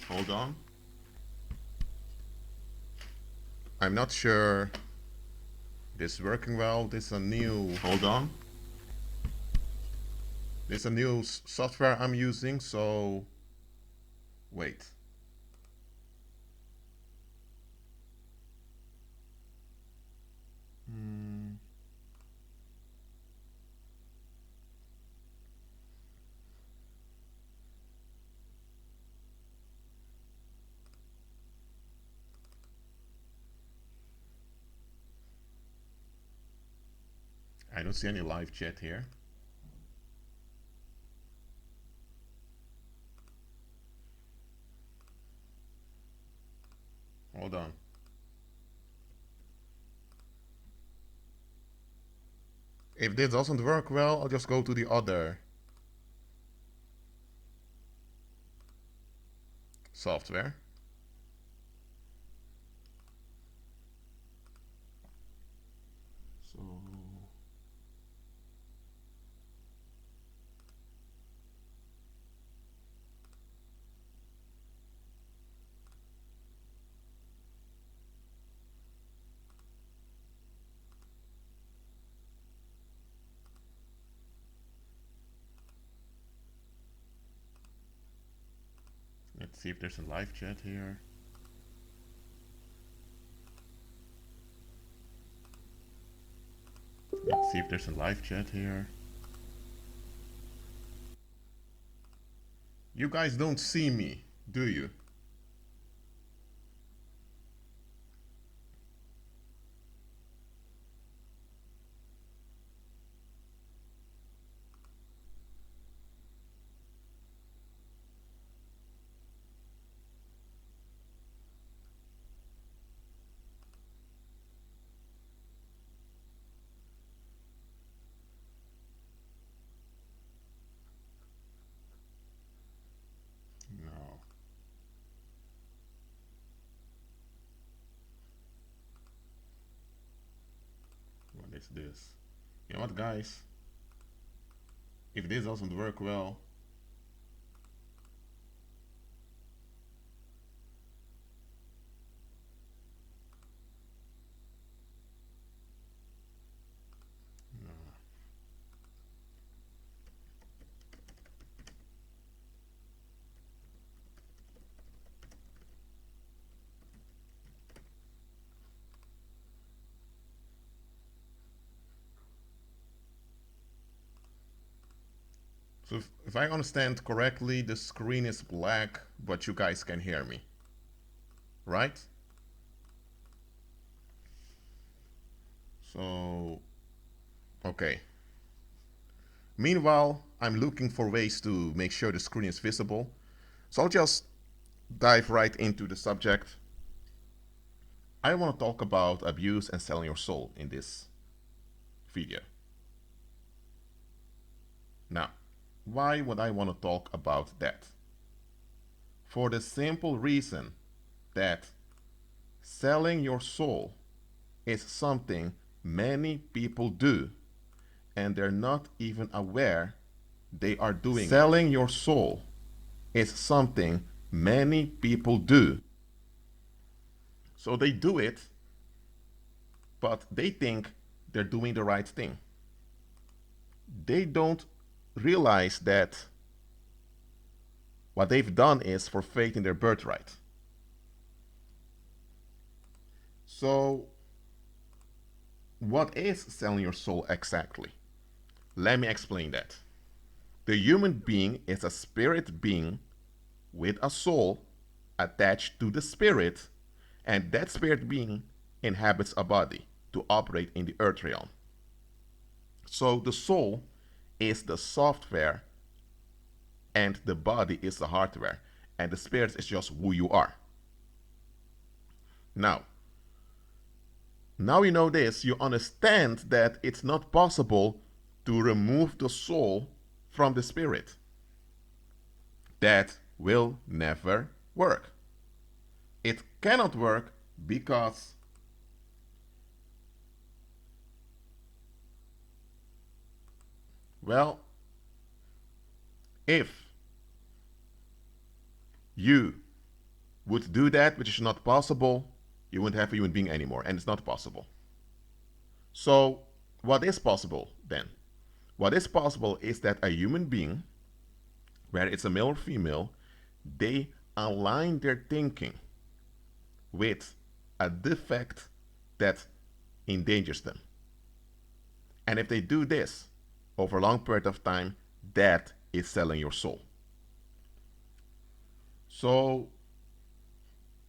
Hold on. I'm not sure this is working well. This is a new, hold on. This is a new software I'm using, so wait. I don't see any live chat here. Hold on. If this doesn't work well, I'll just go to the other software. So let's see if there's a live chat here. Let's see if there's a live chat here. You guys don't see me, do you? No. What is this? You know what, guys? If this doesn't work well, no. So if I understand correctly, the screen is black, but you guys can hear me, right? So, okay. Meanwhile, I'm looking for ways to make sure the screen is visible. So I'll just dive right into the subject. I want to talk about abuse and selling your soul in this video. Now, why would I want to talk about that? For the simple reason that selling your soul is something many people do, and they're not even aware they are doing it. Selling your soul is something many people do. So they do it, but they think they're doing the right thing. They don't realize that what they've done is forfeiting their birthright. So, what is selling your soul exactly? Let me explain that. The human being is a spirit being with a soul attached to the spirit, and that spirit being inhabits a body to operate in the earth realm. So the soul is the software, and the body is the hardware, and the spirit is just who you are. Now you know this, you understand that it's not possible to remove the soul from the spirit. That will never work. It cannot work because well, if you would do that, which is not possible, you wouldn't have a human being anymore, and it's not possible. So, what is possible then? What is possible is that a human being, whether it's a male or female, they align their thinking with a defect that endangers them. And if they do this over a long period of time, that is selling your soul. So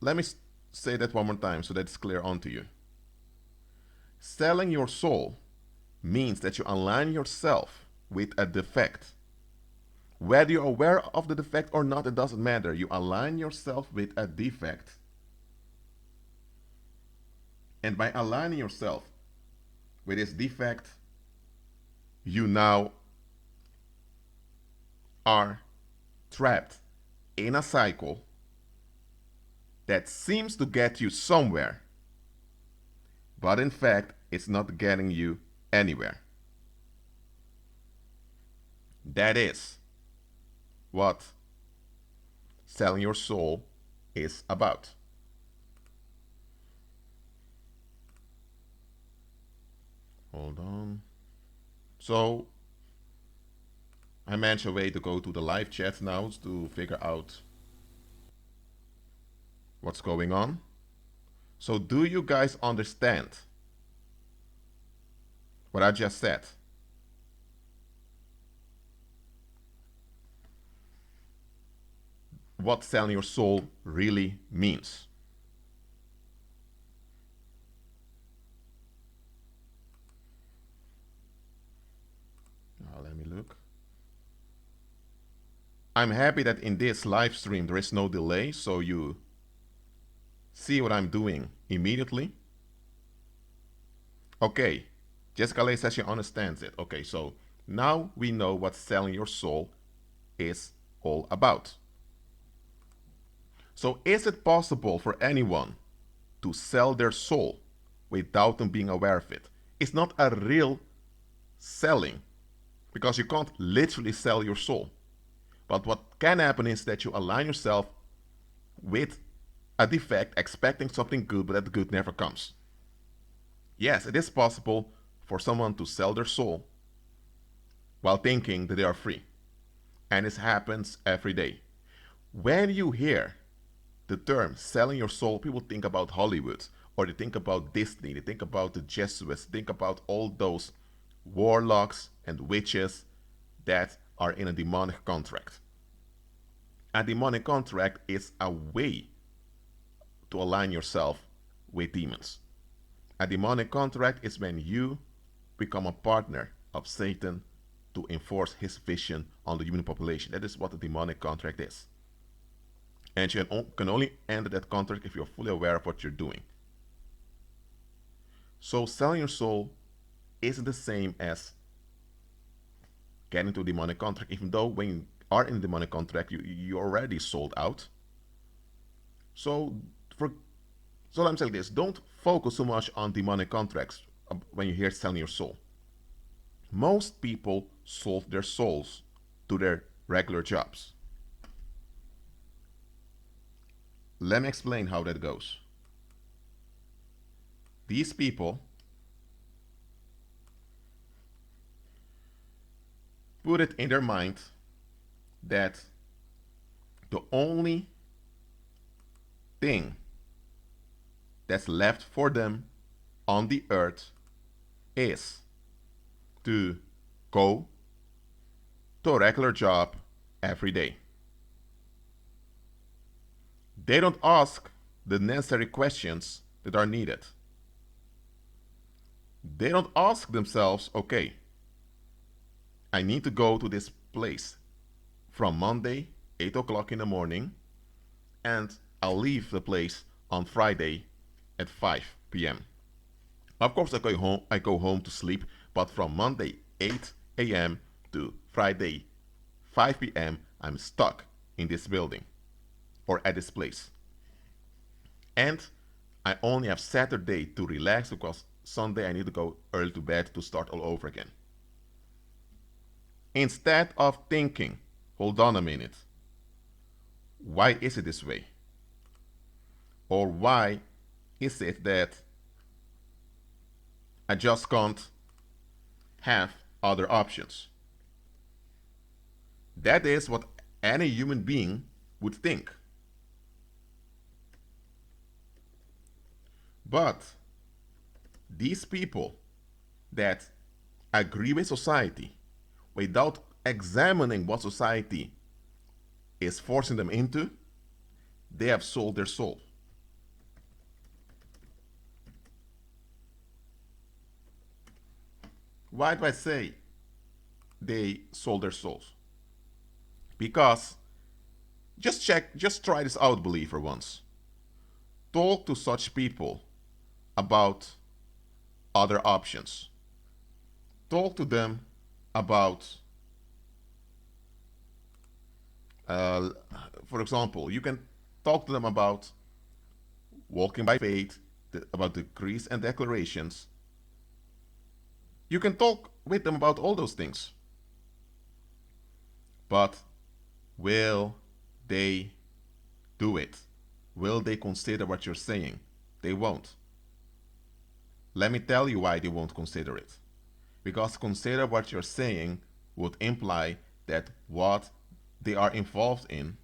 let me say that one more time so that it's clear onto you. Selling your soul means that you align yourself with a defect. Whether you're aware of the defect or not, it doesn't matter. You align yourself with a defect. And by aligning yourself with this defect, you now are trapped in a cycle that seems to get you somewhere, but in fact, it's not getting you anywhere. That is what selling your soul is about. Hold on. So I mentioned a way to go to the live chat now to figure out what's going on. So do you guys understand what I just said? What selling your soul really means. Now let me look. I'm happy that in this live stream there is no delay, so you see what I'm doing immediately. Okay, Jessica Lay says she understands it. Okay, so now we know what selling your soul is all about. So is it possible for anyone to sell their soul without them being aware of it? It's not a real selling, because you can't literally sell your soul. But what can happen is that you align yourself with a defect, expecting something good, but that good never comes. Yes, it is possible for someone to sell their soul while thinking that they are free. And this happens every day. When you hear the term selling your soul, people think about Hollywood, or they think about Disney, they think about the Jesuits, think about all those warlocks and witches that are in a demonic contract. A demonic contract is a way to align yourself with demons. A demonic contract is when you become a partner of Satan to enforce his vision on the human population. That is what a demonic contract is. And you can only enter that contract if you're fully aware of what you're doing. So selling your soul isn't the same as getting into a demonic contract, even though when you are in a demonic contract, you already sold out. So I'm saying this, don't focus so much on demonic contracts when you hear selling your soul. Most people sold their souls to their regular jobs. Let me explain how that goes. These people put it in their mind that the only thing that's left for them on the earth is to go to a regular job every day. They don't ask the necessary questions that are needed. They don't ask themselves, okay, I need to go to this place from Monday, 8 o'clock in the morning, and I'll leave the place on Friday at 5 p.m. Of course, I go home to sleep, but from Monday, 8 a.m. to Friday, 5 p.m., I'm stuck in this building or at this place. And I only have Saturday to relax because Sunday I need to go early to bed to start all over again. Instead of thinking, hold on a minute, why is it this way? Or why is it that I just can't have other options? That is what any human being would think. But these people that agree with society without examining what society is forcing them into, they have sold their soul. Why do I say they sold their souls? Because just try this out, believer, once. Talk to such people about other options. Talk to them about, uh, for example, you can talk to them about walking by faith, about decrees and declarations. You can talk with them about all those things. But will they do it? Will they consider what you're saying? They won't. Let me tell you why they won't consider it. Because consider what you're saying would imply that what they are involved in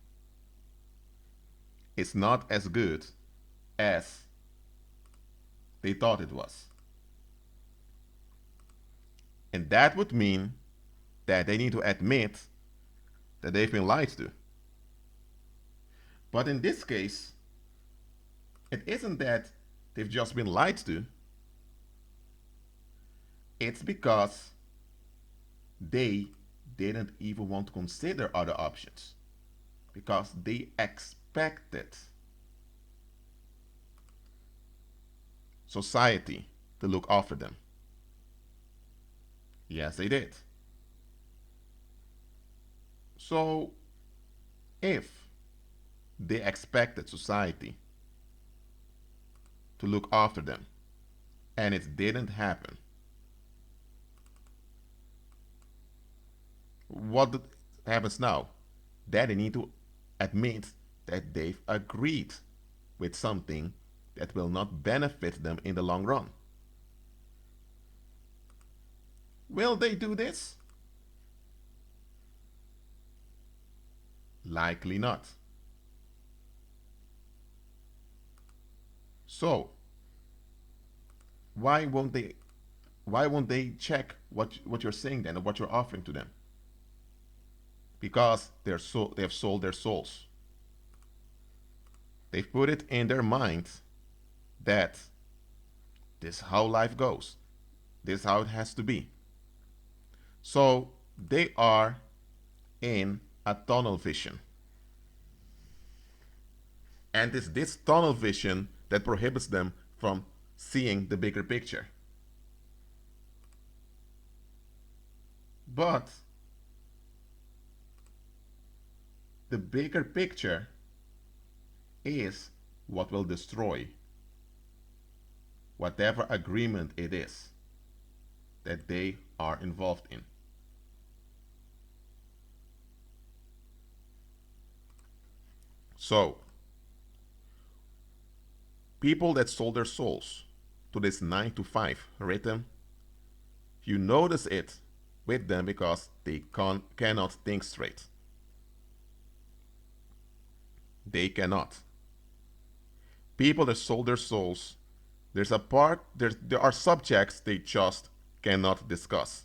is not as good as they thought it was. And that would mean that they need to admit that they've been lied to. But in this case, it isn't that they've just been lied to, it's because they didn't even want to consider other options because they expected society to look after them. Yes, they did. So, if they expected society to look after them and it didn't happen, what happens now? That they need to admit that they've agreed with something that will not benefit them in the long run. Will they do this? Likely not. So, why won't they check what you're saying then, or what you're offering to them? Because they have sold their souls. They've put it in their mind that this is how life goes. This is how it has to be. So they are in a tunnel vision. And it's this tunnel vision that prohibits them from seeing the bigger picture. But the bigger picture is what will destroy whatever agreement it is that they are involved in. So, people that sold their souls to this 9 to 5 rhythm, you notice it with them because they cannot think straight. They cannot. People that sold their souls, there are subjects they just cannot discuss.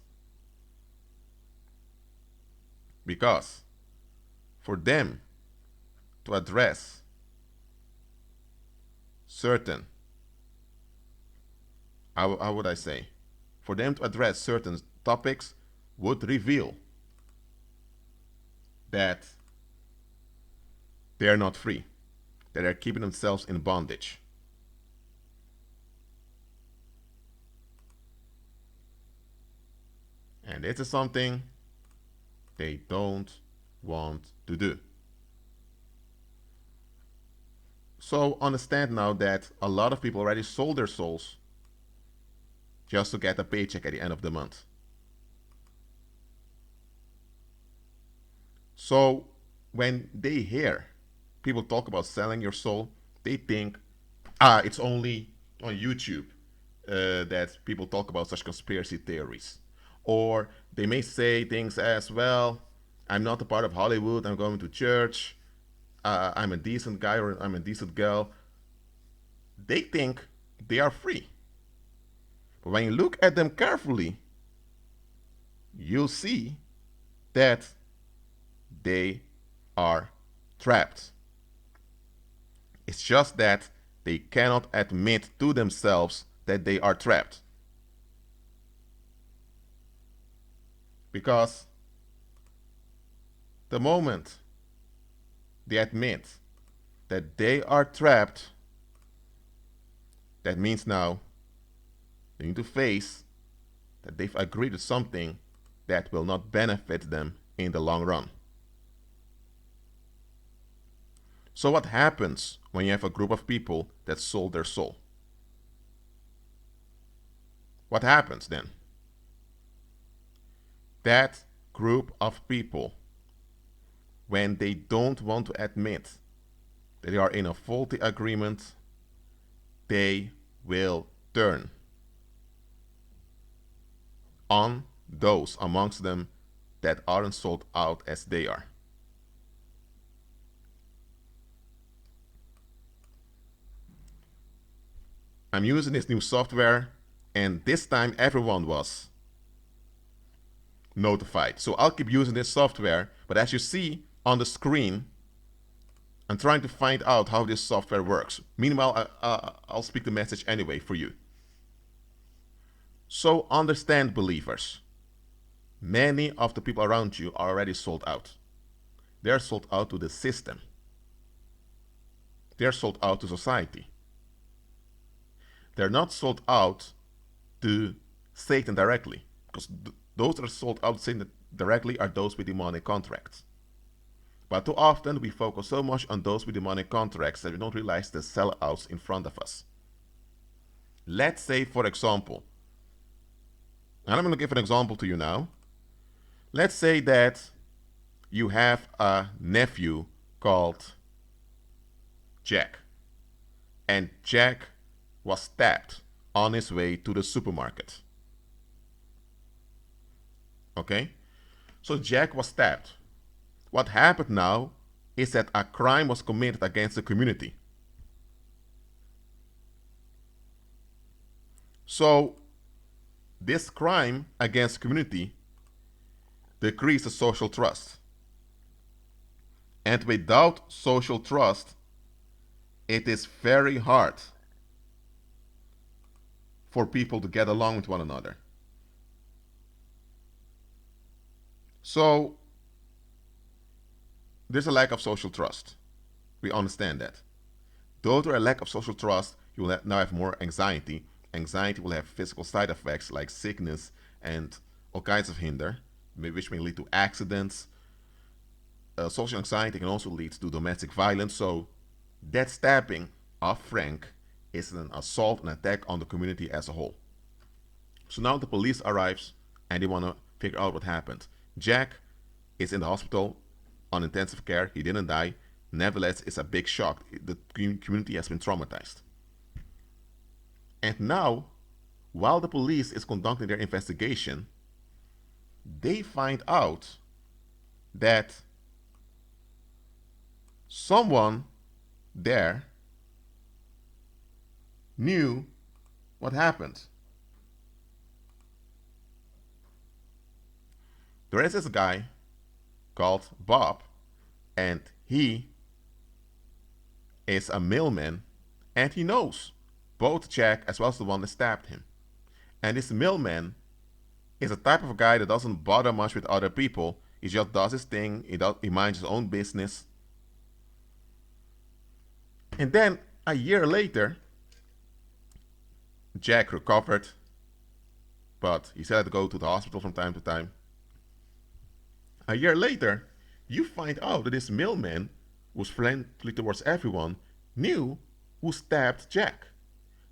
Because for them to address certain, how would I say? For them to address certain topics would reveal that they are not free, that they are keeping themselves in bondage. And this is something they don't want to do. So understand now that a lot of people already sold their souls just to get a paycheck at the end of the month. So when they hear people talk about selling your soul, they think It's only on YouTube that people talk about such conspiracy theories. Or they may say things as, well, I'm not a part of Hollywood, I'm going to church, I'm a decent guy or I'm a decent girl. They think they are free. But when you look at them carefully, you'll see that they are trapped. It's just that they cannot admit to themselves that they are trapped. Because the moment they admit that they are trapped, that means now they need to face that they've agreed to something that will not benefit them in the long run. So what happens when you have a group of people that sold their soul? What happens then? That group of people, when they don't want to admit that they are in a faulty agreement, they will turn on those amongst them that aren't sold out as they are. I'm using this new software, and this time everyone was notified. So I'll keep using this software, but as you see on the screen, I'm trying to find out how this software works. Meanwhile, I'll speak the message anyway for you. So understand, believers, many of the people around you are already sold out. They're sold out to the system. They're sold out to society. They're not sold out to Satan directly, because those that are sold out to Satan directly are those with demonic contracts. But too often we focus so much on those with demonic contracts that we don't realize the sellouts in front of us. Let's say, for example, and I'm going to give an example to you now. Let's say that you have a nephew called Jack, and Jack was stabbed on his way to the supermarket. Okay? So Jack was stabbed. What happened now is that a crime was committed against the community. So this crime against community decreases social trust. And without social trust, it is very hard for people to get along with one another. So there's a lack of social trust. We understand that. Though there is a lack of social trust, you will now have more anxiety. Anxiety will have physical side effects like sickness and all kinds of hinder, which may lead to accidents. Social anxiety can also lead to domestic violence. So that stabbing of Frank is an assault, an attack on the community as a whole. So now the police arrives and they want to figure out what happened. Jack is in the hospital on intensive care. He didn't die. Nevertheless, it's a big shock. The community has been traumatized. And now, while the police is conducting their investigation, they find out that someone there knew what happened. There is this guy called Bob, and he is a mailman, and he knows both Jack as well as the one that stabbed him. And this mailman is a type of guy that doesn't bother much with other people. He just does his thing. He minds his own business. And then a year later, Jack recovered, but he still had to go to the hospital from time to time. A year later, you find out that this mailman, who's friendly towards everyone, knew who stabbed Jack,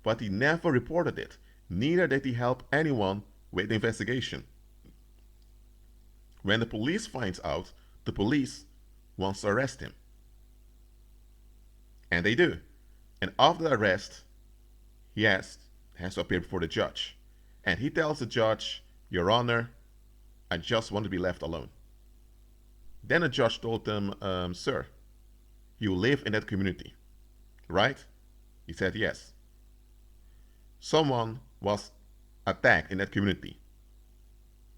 but he never reported it. Neither did he help anyone with the investigation. When the police finds out, the police wants to arrest him. And they do. And after the arrest, he has to appear before the judge. And he tells the judge, Your Honor, I just want to be left alone. Then the judge told him, Sir, you live in that community, right? He said, Yes. Someone was attacked in that community.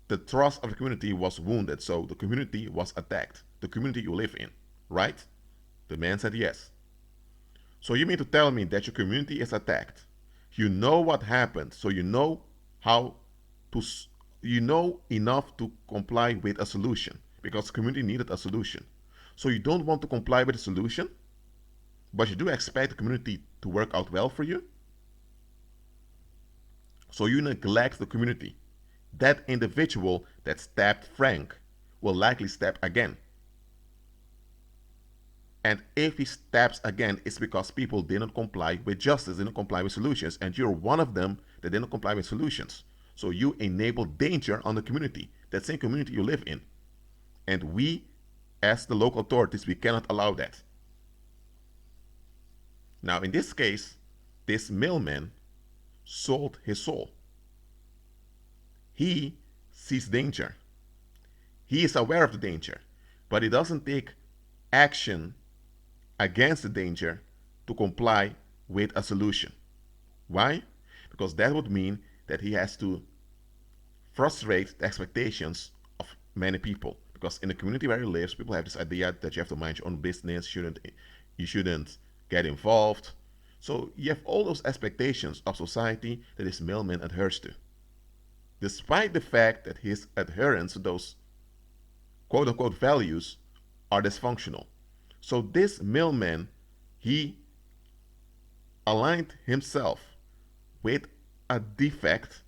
The trust of the community was wounded, so the community was attacked. The community you live in, right? The man said, Yes. So you mean to tell me that your community is attacked? You know what happened, so you know how to, you know enough to comply with a solution, because the community needed a solution. So you don't want to comply with the solution, but you do expect the community to work out well for you? So you neglect the community. That individual that stabbed Frank will likely stab again. And if he stabs again, it's because people didn't comply with justice, didn't comply with solutions, and you're one of them that didn't comply with solutions. So you enable danger on the community, that same community you live in. And we, as the local authorities, we cannot allow that. Now, in this case, this mailman sold his soul. He sees danger. He is aware of the danger, but he doesn't take action against the danger to comply with a solution. Why? Because that would mean that he has to frustrate the expectations of many people. Because in the community where he lives, people have this idea that you have to mind your own business, you shouldn't get involved. So you have all those expectations of society that this mailman adheres to, despite the fact that his adherence to those quote-unquote values are dysfunctional. So this mailman, he aligned himself with a defect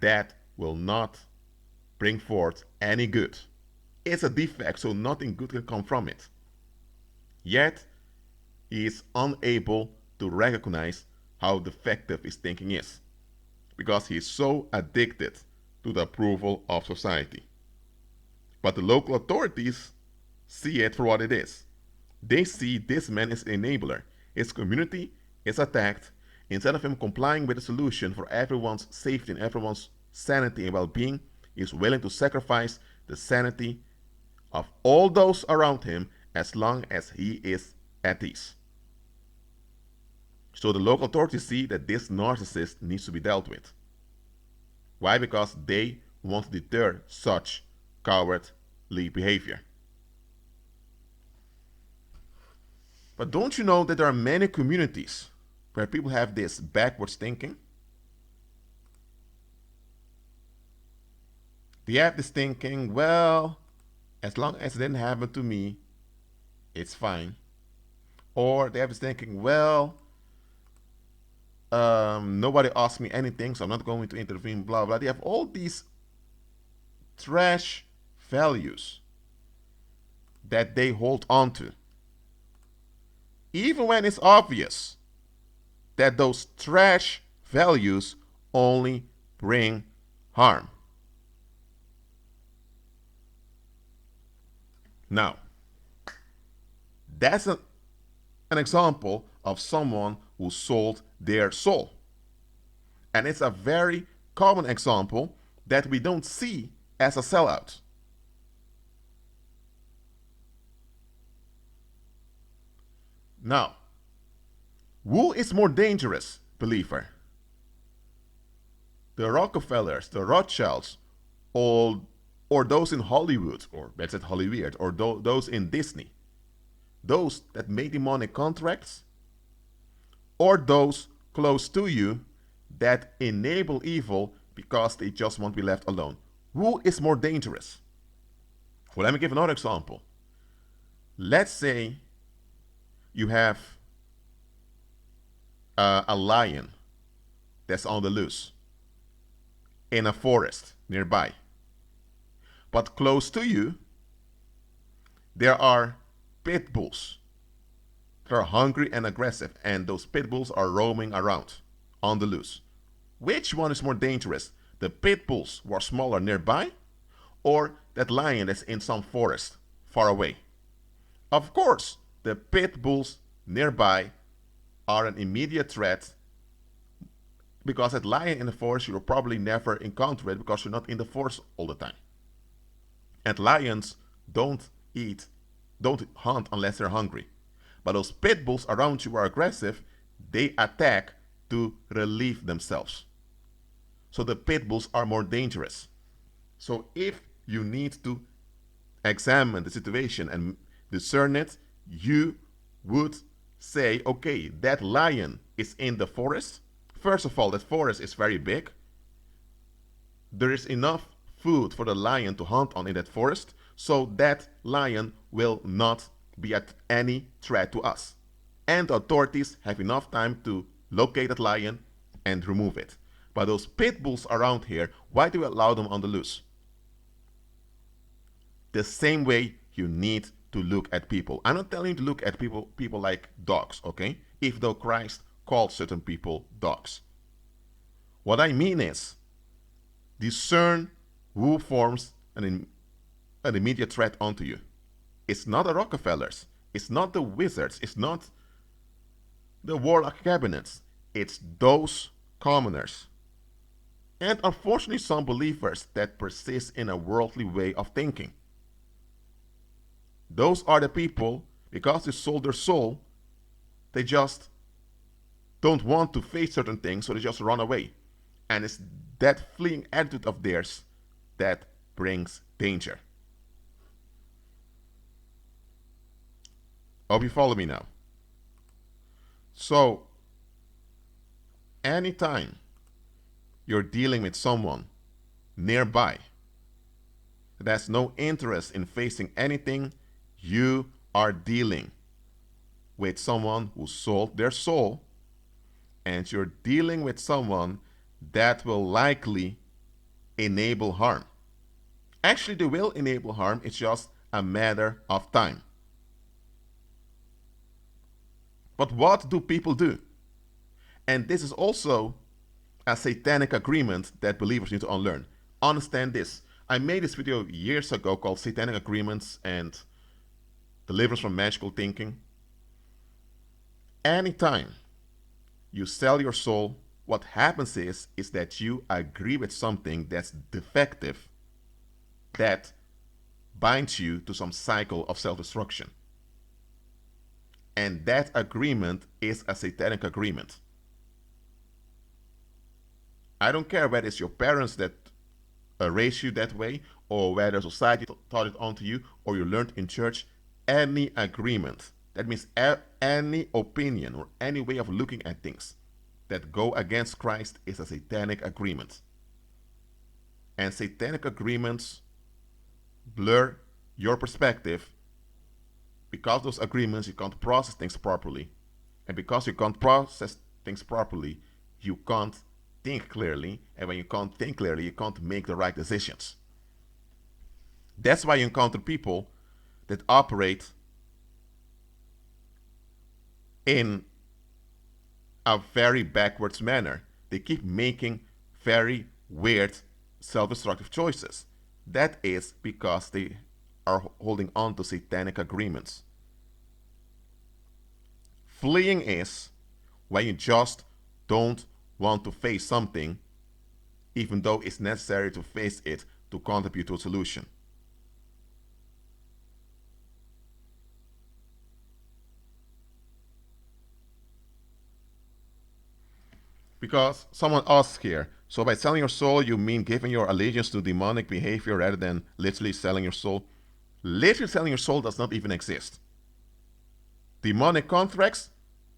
that will not bring forth any good. It's a defect, so nothing good can come from it. Yet, he is unable to recognize how defective his thinking is, because he is so addicted to the approval of society. But the local authorities see it for what it is. They see this man is an enabler. His community is attacked. Instead of him complying with a solution for everyone's safety and everyone's sanity and well-being, he is willing to sacrifice the sanity of all those around him as long as he is at ease. So the local authorities see that this narcissist needs to be dealt with. Why? Because they want to deter such cowardly behavior. But don't you know that there are many communities where people have this backwards thinking? They have this thinking, well, as long as it didn't happen to me, it's fine. Or they have this thinking, well, nobody asked me anything, so I'm not going to intervene, blah, blah. They have all these trash values that they hold on to, even when it's obvious that those trash values only bring harm. Now, that's an example of someone who sold their soul. And it's a very common example that we don't see as a sellout. Now, who is more dangerous, believer? The Rockefellers, the Rothschilds, or those in Hollywood, or better said Hollywood, or those in Disney? Those that make demonic contracts? Or those close to you that enable evil because they just want to be left alone? Who is more dangerous? Well, let me give another example. Let's say you have a lion that's on the loose in a forest nearby. But close to you, there are pit bulls. They're hungry and aggressive, and those pit bulls are roaming around on the loose. Which one is more dangerous? The pit bulls who are smaller nearby, or that lion that's in some forest far away? Of course, the pit bulls nearby are an immediate threat Because that lion in the forest, you'll probably never encounter it because you're not in the forest all the time. And lions don't eat, don't hunt unless they're hungry. But those pit bulls around you are aggressive, they attack to relieve themselves. So the pit bulls are more dangerous. So if you need to examine the situation and discern it, you would say, okay, that lion is in the forest. First of all, that forest is very big. There is enough food for the lion to hunt on in that forest, so that lion will not be at any threat to us. And the authorities have enough time to locate that lion and remove it. But those pit bulls around here, why do we allow them on the loose? The same way you need to look at people. I'm not telling you to look at people like dogs, okay? If though Christ called certain people dogs. What I mean is, discern who forms an immediate threat onto you. It's not the Rockefellers. It's not the wizards. It's not the warlock cabinets. It's those commoners. And unfortunately, some believers that persist in a worldly way of thinking. Those are the people, because they sold their soul, they just don't want to face certain things, so they just run away. And it's that fleeing attitude of theirs that brings danger. Hope you follow me now. So, anytime you're dealing with someone nearby that has no interest in facing anything, you are dealing with someone who sold their soul, and you're dealing with someone that will likely enable harm. Actually, they will enable harm, it's just a matter of time. But what do people do? And this is also a satanic agreement that believers need to unlearn. Understand this. I made this video years ago called Satanic Agreements and Deliverance from Magical Thinking. Anytime you sell your soul, what happens is that you agree with something that's defective, that binds you to some cycle of self-destruction. And that agreement is a satanic agreement. I don't care whether it's your parents that raised you that way, or whether society taught it onto you, or you learned in church. Any agreement, that means any opinion or any way of looking at things that go against Christ, is a satanic agreement. And satanic agreements blur your perspective. Because those agreements, you can't process things properly. And because you can't process things properly, you can't think clearly. And when you can't think clearly, you can't make the right decisions. That's why you encounter people that operate in a very backwards manner. They keep making very weird self-destructive choices. That is because they are holding on to satanic agreements. Fleeing is when you just don't want to face something, even though it's necessary to face it to contribute to a solution. Because someone asks here, so by selling your soul, you mean giving your allegiance to demonic behavior rather than literally selling your soul? Literally selling your soul does not even exist. Demonic contracts,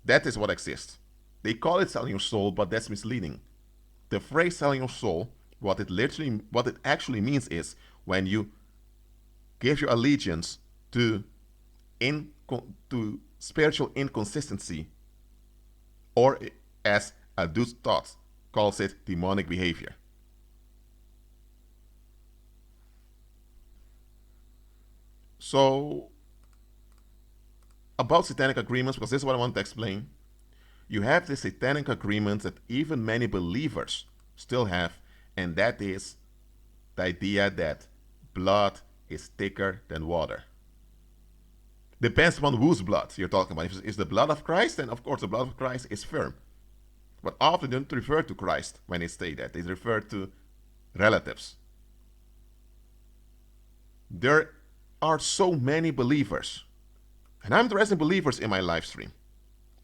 that is what exists. They call it selling your soul, but that's misleading. The phrase selling your soul, what it actually means is when you give your allegiance to spiritual inconsistency, or as a dude's thoughts calls it, demonic behavior. So, about satanic agreements, because this is what I want to explain, you have this satanic agreement that even many believers still have, and that is the idea that blood is thicker than water. Depends on whose blood you're talking about. If it's the blood of Christ, then of course the blood of Christ is firm. But often they don't refer to Christ when they say that. They refer to relatives. There are so many believers, and I'm addressing believers in my live stream.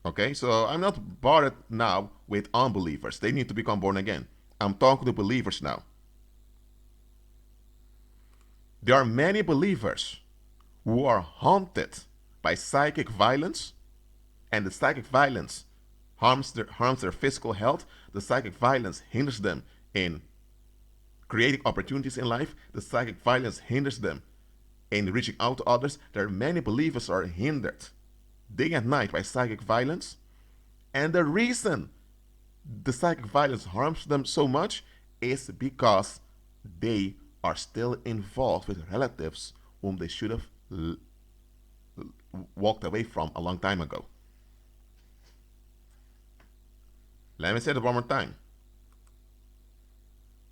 Okay, so I'm not bothered now with unbelievers. They need to become born again. I'm talking to believers now. There are many believers who are haunted by psychic violence, and the psychic violence harms their physical health. The psychic violence hinders them in creating opportunities in life. The psychic violence hinders them in reaching out to others. There are many believers who are hindered day and night by psychic violence. And the reason the psychic violence harms them so much is because they are still involved with relatives whom they should have walked away from a long time ago. Let me say it one more time.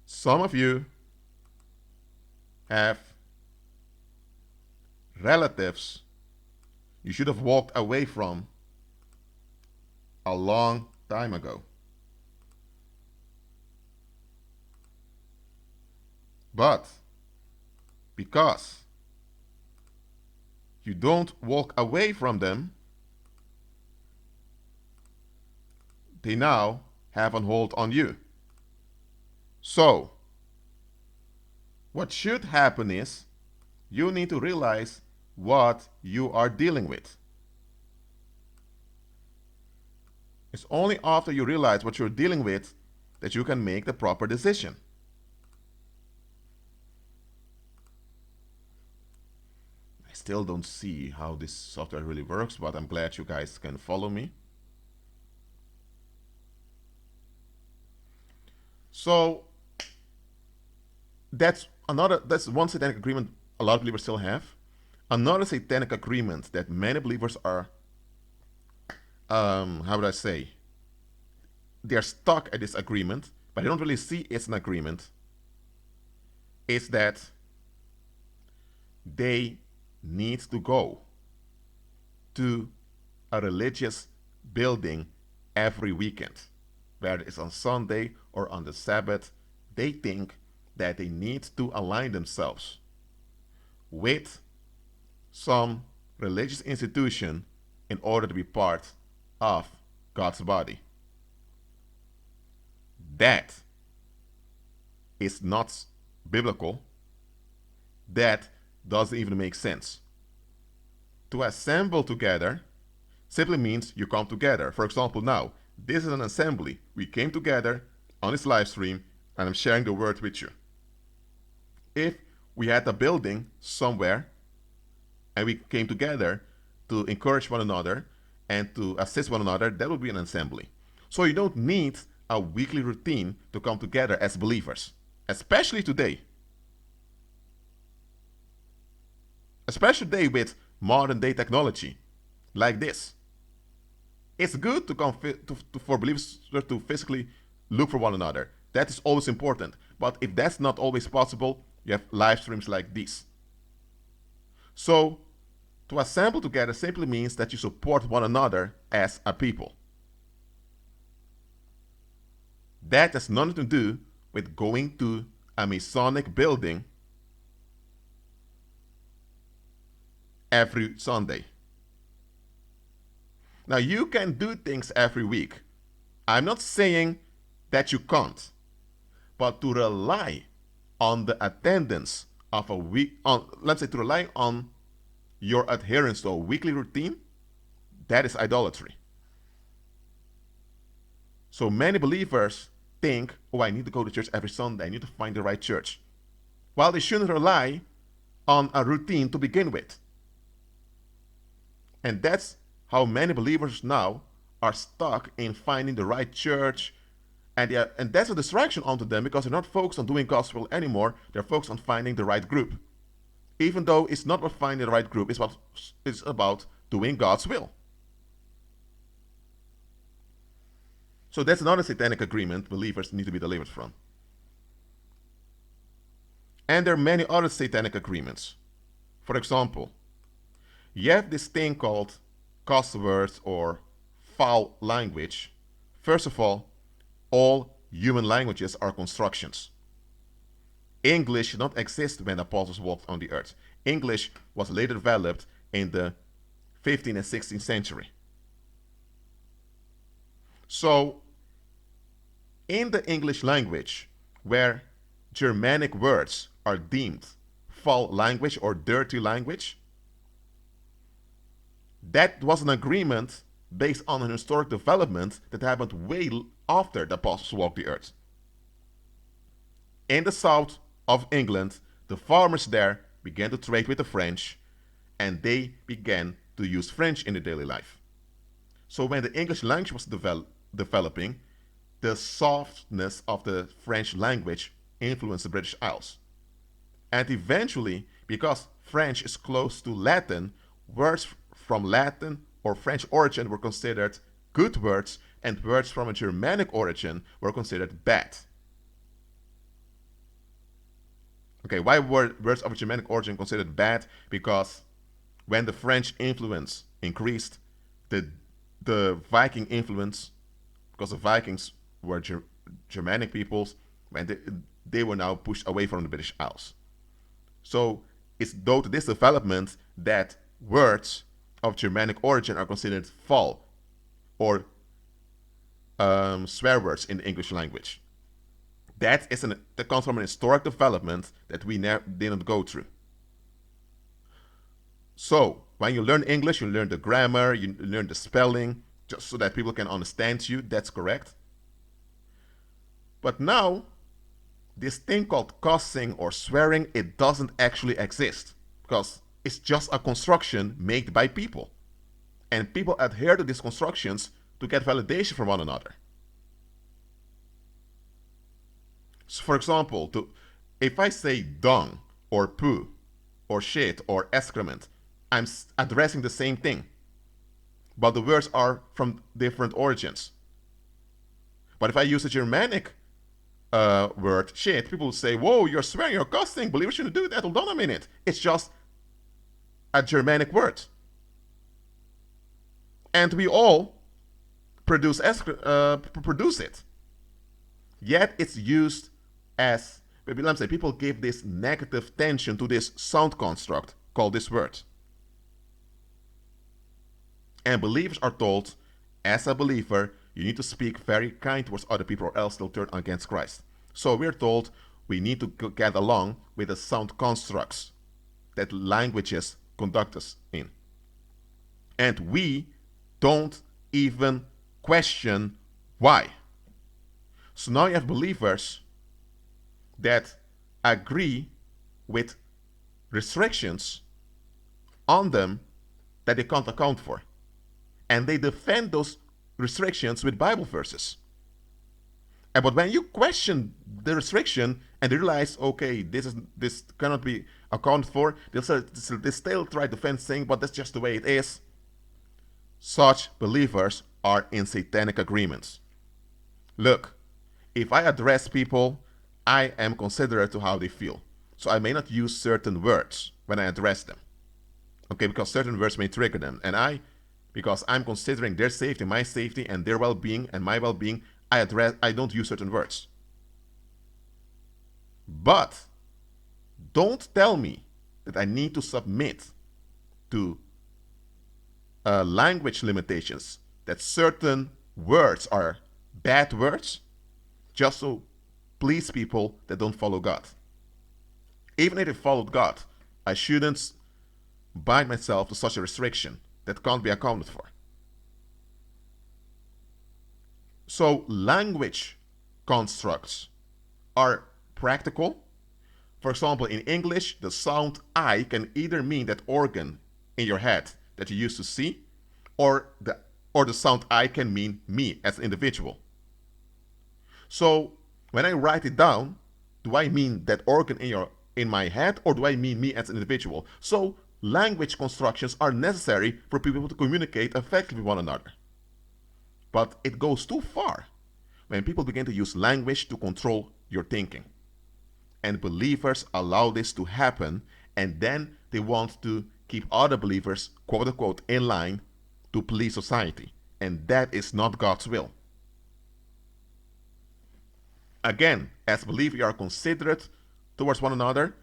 Some of you have relatives you should have walked away from a long time ago. But because you don't walk away from them, they now have a hold on you. So, what should happen is you need to realize what you are dealing with. It's only after you realize what you're dealing with that you can make the proper decision. I still don't see how this software really works, but I'm glad you guys can follow me. So that's one satanic agreement a lot of believers still have. Another satanic agreement that many believers are, how would I say, they're stuck at this agreement, but they don't really see it's an agreement, is that they need to go to a religious building every weekend, whether it's on Sunday or on the Sabbath. They think that they need to align themselves with some religious institution in order to be part of God's body. That is not biblical. That doesn't even make sense. To assemble together simply means you come together. For example, now, this is an assembly. We came together on this live stream, and I'm sharing the word with you. If we had a building somewhere, and we came together to encourage one another and to assist one another, that would be an assembly. So you don't need a weekly routine to come together as believers, especially today. Especially today with modern day technology like this. It's good to come for believers to physically look for one another. That is always important. But if that's not always possible, you have live streams like this. So, to assemble together simply means that you support one another as a people. That has nothing to do with going to a Masonic building every Sunday. Now, you can do things every week. I'm not saying that you can't, but to rely on the attendance of a week, let's say to rely on your adherence to a weekly routine, that is idolatry. So many believers think, oh, I need to go to church every Sunday. I need to find the right church. Well, they shouldn't rely on a routine to begin with. And that's how many believers now are stuck in finding the right church. And that's a distraction onto them because they're not focused on doing God's will anymore. They're focused on finding the right group. Even though it's not about finding the right group, it's about doing God's will. So that's another satanic agreement believers need to be delivered from. And there are many other satanic agreements. For example, you have this thing called cuss words or foul language. First of all, all human languages are constructions. English did not exist when the apostles walked on the earth. English was later developed in the 15th and 16th century. So, in the English language, where Germanic words are deemed foul language or dirty language, that was an agreement based on an historic development that happened way after the apostles walked the earth. In the south of England, the farmers there began to trade with the French, and they began to use French in their daily life. So when the English language was developing, the softness of the French language influenced the British Isles. And eventually, because French is close to Latin, words from Latin or French origin were considered good words, and words from a Germanic origin were considered bad. Okay, why were words of a Germanic origin considered bad? Because when the French influence increased, the Viking influence, because the Vikings were Germanic peoples, when they were now pushed away from the British Isles. So it's due to this development that words of Germanic origin are considered foul or swear words in the English language. That comes from an historic development that we didn't go through. So when you learn English, you learn the grammar, you learn the spelling, just so that people can understand you. That's correct. But now, this thing called cussing or swearing, it doesn't actually exist, because it's just a construction made by people. And people adhere to these constructions to get validation from one another. So for example, if I say dung or poo or shit or excrement, I'm addressing the same thing, but the words are from different origins. But if I use a Germanic word, shit, people will say, whoa, you're swearing, you're cussing, believers shouldn't do that. Hold on a minute. It's just a Germanic word. And we all produce it. Yet it's used as, let me say, people give this negative tension to this sound construct called this word. And believers are told, as a believer, you need to speak very kind towards other people or else they'll turn against Christ. So we're told we need to get along with the sound constructs that languages conduct us in. And we don't even question why. So now you have believers that agree with restrictions on them that they can't account for. And they defend those restrictions with Bible verses. But when you question the restriction and they realize, okay, this cannot be accounted for, they still try to defend, saying, but that's just the way it is. Such believers are in satanic agreements. Look, if I address people, I am considerate to how they feel. So I may not use certain words when I address them. Okay, because certain words may trigger them. And because I'm considering their safety, my safety, and their well-being and my well-being, I don't use certain words. But don't tell me that I need to submit to language limitations, that certain words are bad words, just to please people that don't follow God. Even if they followed God, I shouldn't bind myself to such a restriction that can't be accounted for. So language constructs are practical. For example, in English, the sound I can either mean that organ in your head that you used to see, or the sound I can mean me as an individual. So when I write it down, do I mean that organ in my head, or do I mean me as an individual? So language constructions are necessary for people to communicate effectively with one another. But it goes too far when people begin to use language to control your thinking. And believers allow this to happen, and then they want to keep other believers, quote unquote, in line to please society. And that is not God's will. Again, as believers, we are considerate towards one another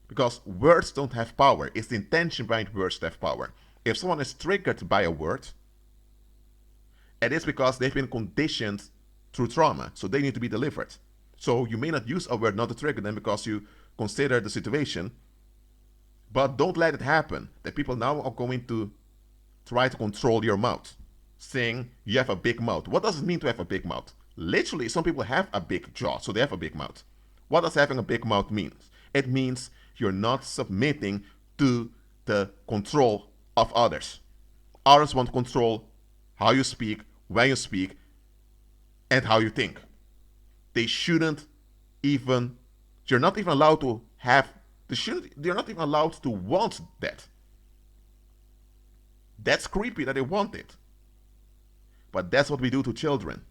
because words don't have power. It's the intention behind words that have power. If someone is triggered by a word, it is because they've been conditioned through trauma, so they need to be delivered. So you may not use a word not to trigger them because you consider the situation, but don't let it happen that people now are going to try to control your mouth, saying you have a big mouth. What does it mean to have a big mouth? Literally, some people have a big jaw, so they have a big mouth. What does having a big mouth mean? It means you're not submitting to the control of others. Others want to control how you speak, when you speak, and how you think. They shouldn't even, you're not even allowed to have, they're not even allowed to want that. That's creepy that they want it. But that's what we do to children.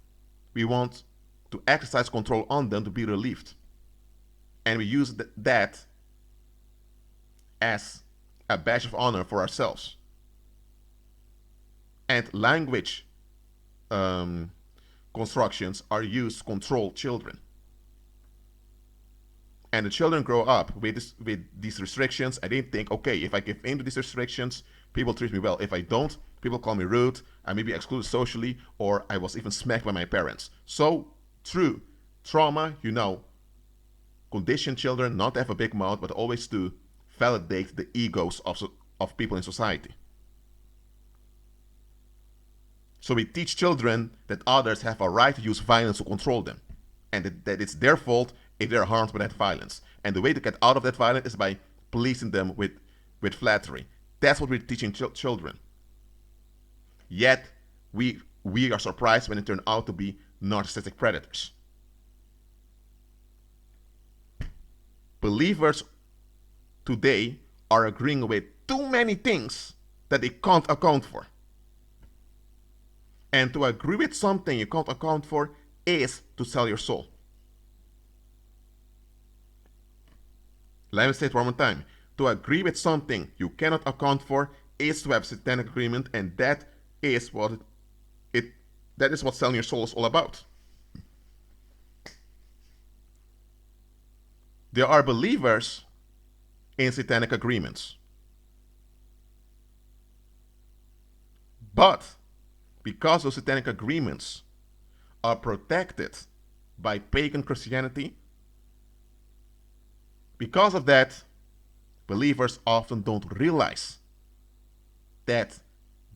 We want to exercise control on them to be relieved. And we use that as a badge of honor for ourselves. And language constructions are used to control children. And the children grow up with these restrictions, and they think, okay, if I give in to these restrictions, people treat me well. If I don't, people call me rude, I may be excluded socially, or I was even smacked by my parents. So through trauma, you now condition children not to have a big mouth, but always to validate the egos of people in society. So we teach children that others have a right to use violence to control them, and that it's their fault if they're harmed by that violence. And the way to get out of that violence is by pleasing them with flattery. That's what we're teaching children. Yet, we are surprised when it turns out to be narcissistic predators. Believers today are agreeing with too many things that they can't account for. And to agree with something you can't account for is to sell your soul. Let me say it one more time. To agree with something you cannot account for is to have satanic agreement, and that is what selling your soul is all about. There are believers in satanic agreements. But because those satanic agreements are protected by pagan Christianity, because of that, believers often don't realize that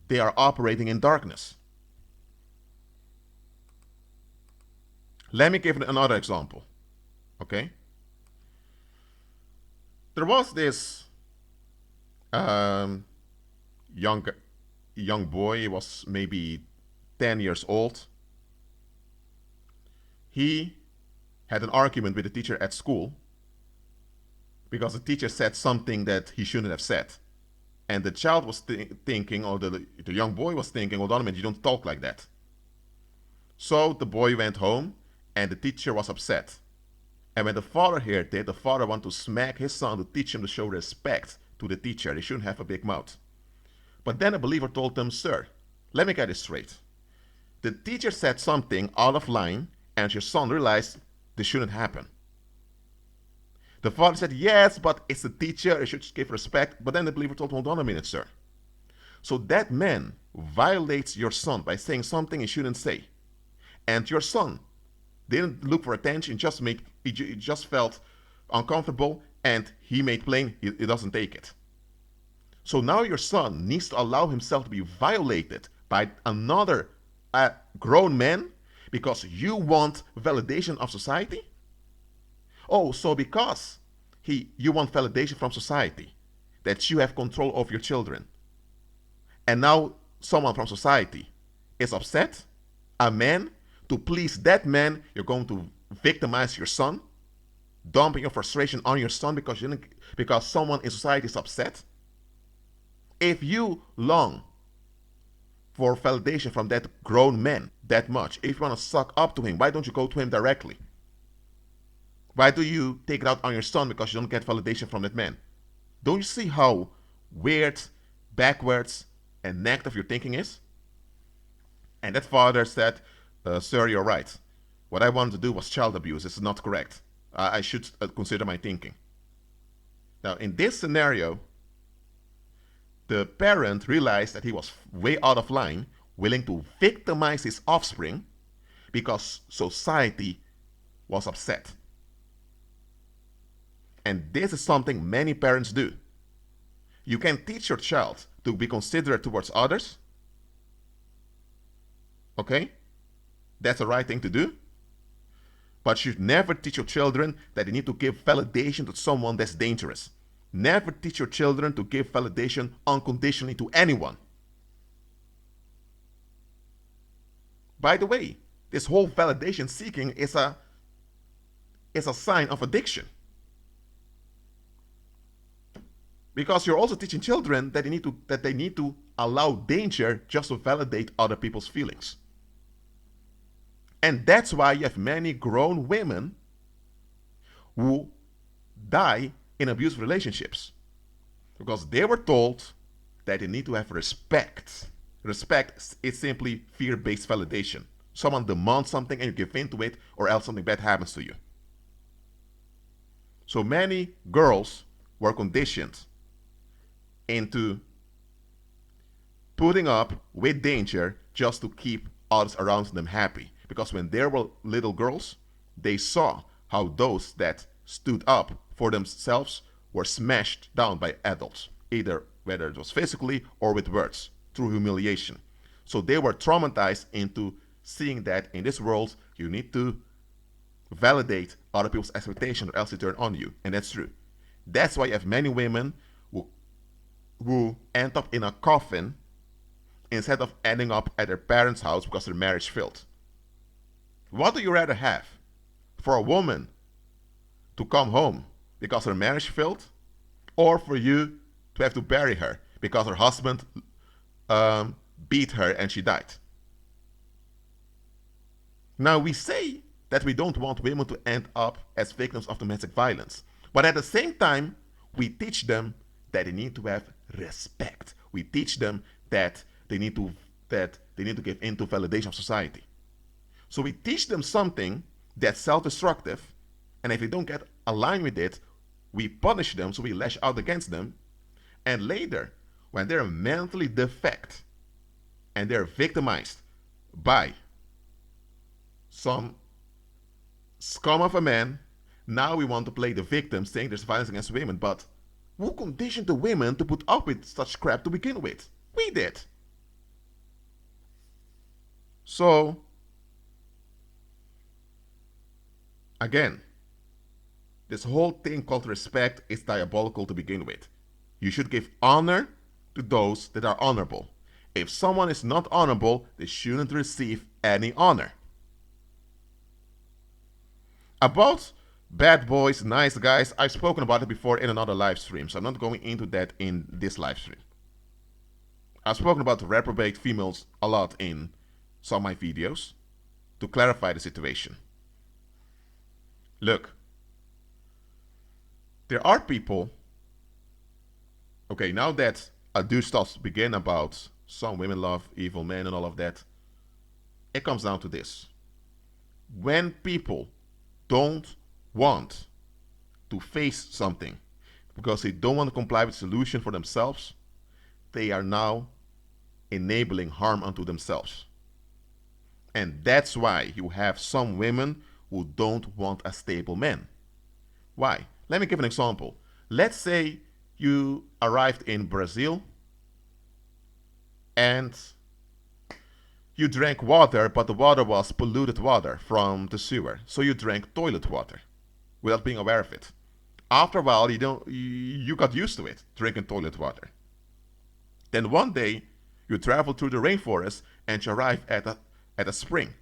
they are operating in darkness. Let me give another example. Okay? There was this young boy. He was maybe 10 years old. He had an argument with the teacher at school because the teacher said something that he shouldn't have said. And the child was thinking, or the young boy was thinking, hold on a minute, you don't talk like that. So the boy went home, and the teacher was upset. And when the father heard it, the father wanted to smack his son to teach him to show respect to the teacher. They shouldn't have a big mouth. But then a believer told him, sir, let me get this straight. The teacher said something out of line, and your son realized this shouldn't happen. The father said, yes, but it's the teacher, he should give respect. But then the believer told him, hold on a minute, sir. So that man violates your son by saying something he shouldn't say. And your son didn't look for attention, he just felt uncomfortable, and he made plain he doesn't take it. So now your son needs to allow himself to be violated by another grown man because you want validation of society? Oh, so because you want validation from society, that you have control over your children, and now someone from society is upset, a man, to please that man, you're going to victimize your son, dumping your frustration on your son because someone in society is upset? If you long for validation from that grown man that much, if you want to suck up to him, why don't you go to him directly? Why do you take it out on your son because you don't get validation from that man? Don't you see how weird, backwards, and negative your thinking is? And that father said, sir, you're right. What I wanted to do was child abuse. This is not correct. I should consider my thinking. Now, in this scenario, the parent realized that he was way out of line, willing to victimize his offspring because society was upset. And this is something many parents do. You can teach your child to be considerate towards others. Okay? That's the right thing to do. But you should never teach your children that they need to give validation to someone that's dangerous. Never teach your children to give validation unconditionally to anyone. By the way, this whole validation seeking is a sign of addiction. Because you're also teaching children that they need to allow danger just to validate other people's feelings. And that's why you have many grown women who die in abusive relationships. Because they were told that they need to have respect. Respect is simply fear-based validation. Someone demands something and you give in to it, or else something bad happens to you. So many girls were conditioned into putting up with danger just to keep others around them happy. Because when they were little girls, they saw how those that stood up for themselves were smashed down by adults, either whether it was physically or with words, through humiliation. So they were traumatized into seeing that in this world, you need to validate other people's expectations or else they turn on you. And that's true. That's why you have many women who end up in a coffin instead of ending up at their parents' house because their marriage failed. What do you rather have? For a woman to come home because her marriage failed, or for you to have to bury her because her husband beat her and she died? Now, we say that we don't want women to end up as victims of domestic violence, but at the same time, we teach them that they need to have respect. We teach them that they need to give in to validation of society. So we teach them something that's self-destructive, and if they don't get aligned with it, we punish them, so we lash out against them. And later, when they're mentally defect and they're victimized by some scum of a man, now we want to play the victim, saying there's violence against women. But who conditioned the women to put up with such crap to begin with? We did. So, again, this whole thing called respect is diabolical to begin with. You should give honor to those that are honorable. If someone is not honorable, they shouldn't receive any honor. About bad boys, nice guys, I've spoken about it before in another live stream, so I'm not going into that in this live stream. I've spoken about reprobate females a lot in some of my videos to clarify the situation. Look, there are people, okay, now that a douche talks begin about some women love evil men and all of that, it comes down to this. When people don't want to face something because they don't want to comply with the solution for themselves, they are now enabling harm unto themselves. And that's why you have some women who don't want a stable man. Why? Let me give an example. Let's say you arrived in Brazil and you drank water, but the water was polluted water from the sewer. So you drank toilet water without being aware of it. After a while, you got used to it, drinking toilet water. Then one day, you travel through the rainforest and you arrive at a spring.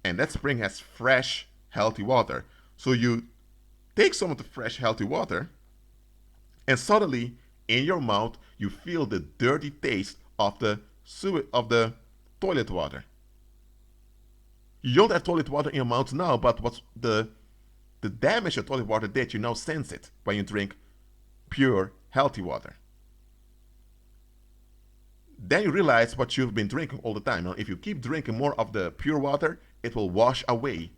And that spring has fresh, healthy water. So you take some of the fresh, healthy water, and suddenly, in your mouth, you feel the dirty taste of the toilet water. You don't have toilet water in your mouth now, but what's the damage that toilet water did, you now sense it when you drink pure, healthy water. Then you realize what you've been drinking all the time. Now, if you keep drinking more of the pure water, it will wash away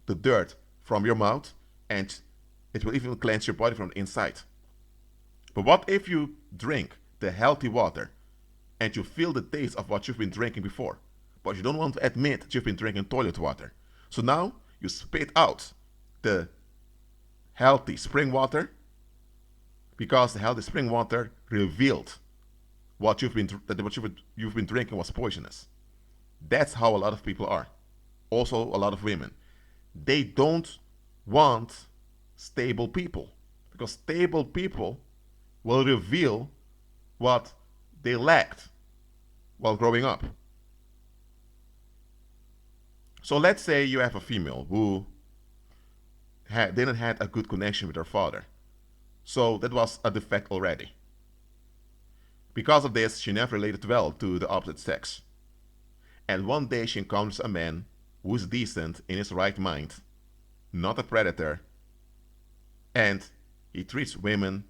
the dirt from your mouth, and it will even cleanse your body from the inside. But what if you drink the healthy water and you feel the taste of what you've been drinking before, but you don't want to admit that you've been drinking toilet water? So now you spit out the healthy spring water because the healthy spring water revealed what you've been drinking was poisonous. That's how a lot of people are. Also, a lot of women. They don't want stable people because stable people will reveal what they lacked while growing up. So let's say you have a female who didn't have a good connection with her father. So that was a defect already. Because of this, she never related well to the opposite sex. And one day she encounters a man who is decent in his right mind, not a predator, and he treats women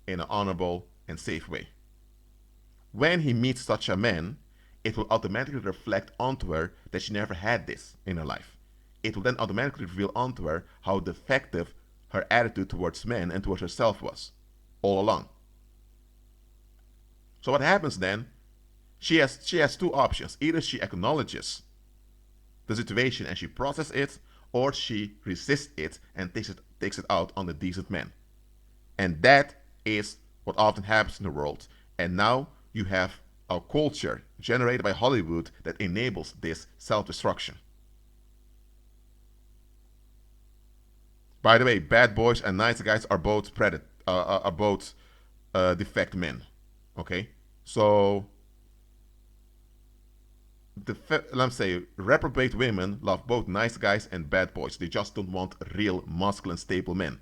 in an honorable and safe way. When he meets such a man, it will automatically reflect onto her that she never had this in her life. It will then automatically reveal onto her how defective her attitude towards men and towards herself was all along. So what happens then? She has two options. Either she acknowledges the situation and she processes it, or she resists it and takes it out on the decent man. And that is what often happens in the world. And now you have a culture generated by Hollywood that enables this self-destruction. By the way, bad boys and nice guys are both defect men. Okay, so let's say reprobate women love both nice guys and bad boys. They just don't want real, masculine, stable men.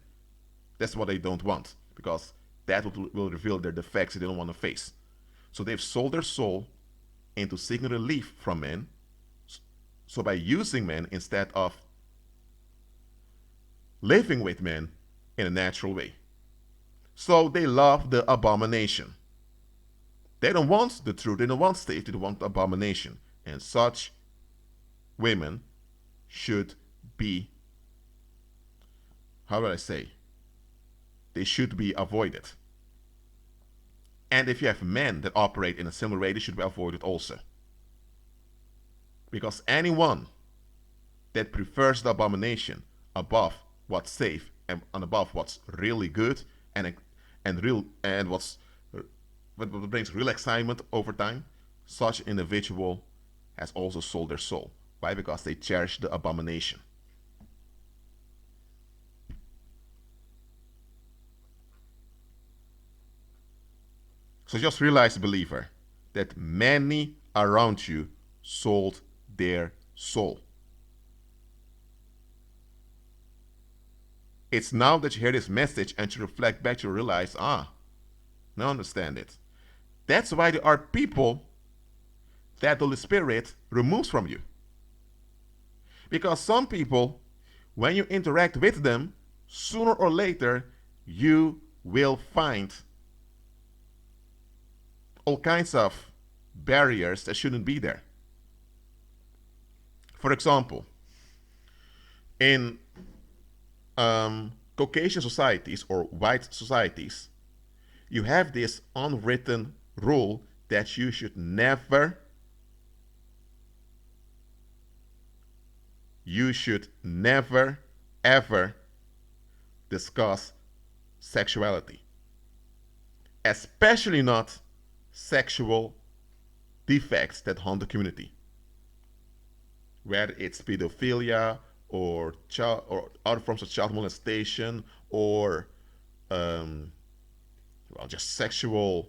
That's what they don't want, because that will reveal their defects they don't want to face. So they've sold their soul into seeking relief from men. So by using men instead of living with men in a natural way. So they love the abomination. They don't want the truth, they don't want safety, they want the abomination. And such women should be, how do I say? They should be avoided. And if you have men that operate in a similar way, they should be avoided also. Because anyone that prefers the abomination above what's safe and above what's really good and what brings real excitement over time, such an individual has also sold their soul. Why? Because they cherish the abomination. So just realize, believer, that many around you sold their soul. It's now that you hear this message and you reflect back, you realize, now I understand it. That's why there are people that the Holy Spirit removes from you. Because some people, when you interact with them, sooner or later, you will find all kinds of barriers that shouldn't be there. For example, in Caucasian societies or white societies, you have this unwritten rule that you should never ever discuss sexuality, especially not sexual defects that haunt the community, whether it's pedophilia or other forms of child molestation or just sexual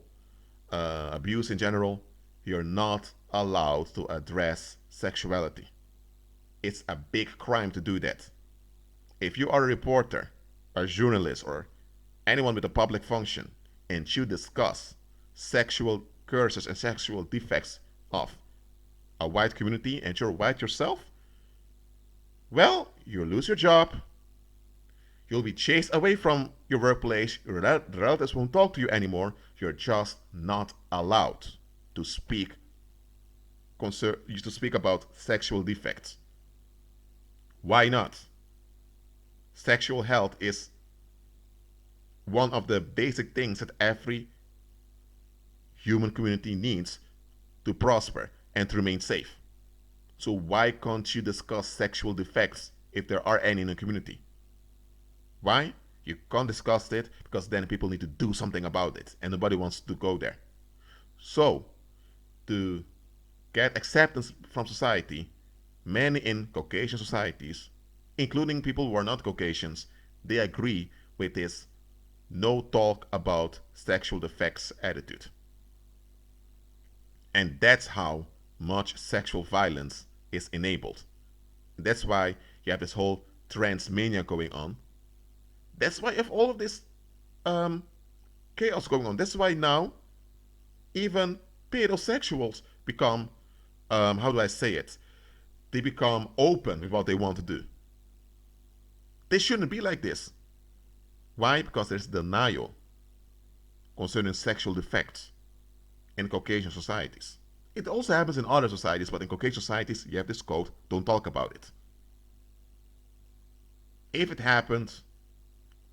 abuse in general. You're not allowed to address sexuality. It's a big crime to do that. If you are a reporter, a journalist, or anyone with a public function, and you discuss sexual curses and sexual defects of a white community and you're white yourself, well, you'll lose your job. You'll be chased away from your workplace. Your relatives won't talk to you anymore. You're just not allowed to speak about sexual defects. Why not? Sexual health is one of the basic things that every human community needs to prosper and to remain safe. So why can't you discuss sexual defects if there are any in the community? Why? You can't discuss it because then people need to do something about it and nobody wants to go there. So, to get acceptance from society, many in Caucasian societies, including people who are not Caucasians, they agree with this no talk about sexual defects attitude. And that's how much sexual violence is enabled. That's why you have this whole trans mania going on. That's why you have all of this um, chaos going on. That's why now even pedosexuals become, how do I say it? They become open with what they want to do. They shouldn't be like this. Why? Because there's denial concerning sexual defects in Caucasian societies. It also happens in other societies, but in Caucasian societies, you have this code, don't talk about it. If it happens,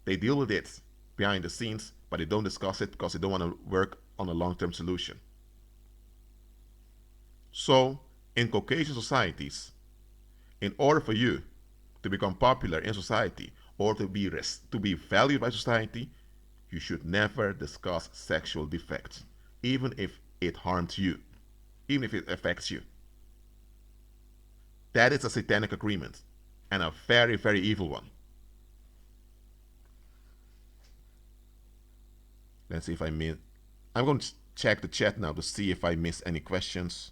they deal with it behind the scenes, but they don't discuss it because they don't want to work on a long-term solution. So, in Caucasian societies, in order for you to become popular in society or to be valued by society, you should never discuss sexual defects, even if it harms you, even if it affects you. That is a satanic agreement, and a very, very evil one. Let's see if I miss. I'm going to check the chat now to see if I miss any questions.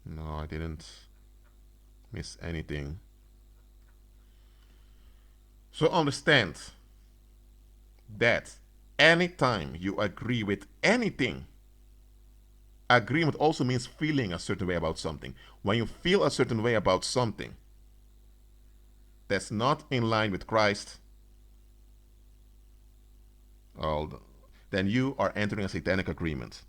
No, I didn't miss anything. So understand that anytime you agree with anything, agreement also means feeling a certain way about something. When you feel a certain way about something that's not in line with Christ, then you are entering a satanic agreement.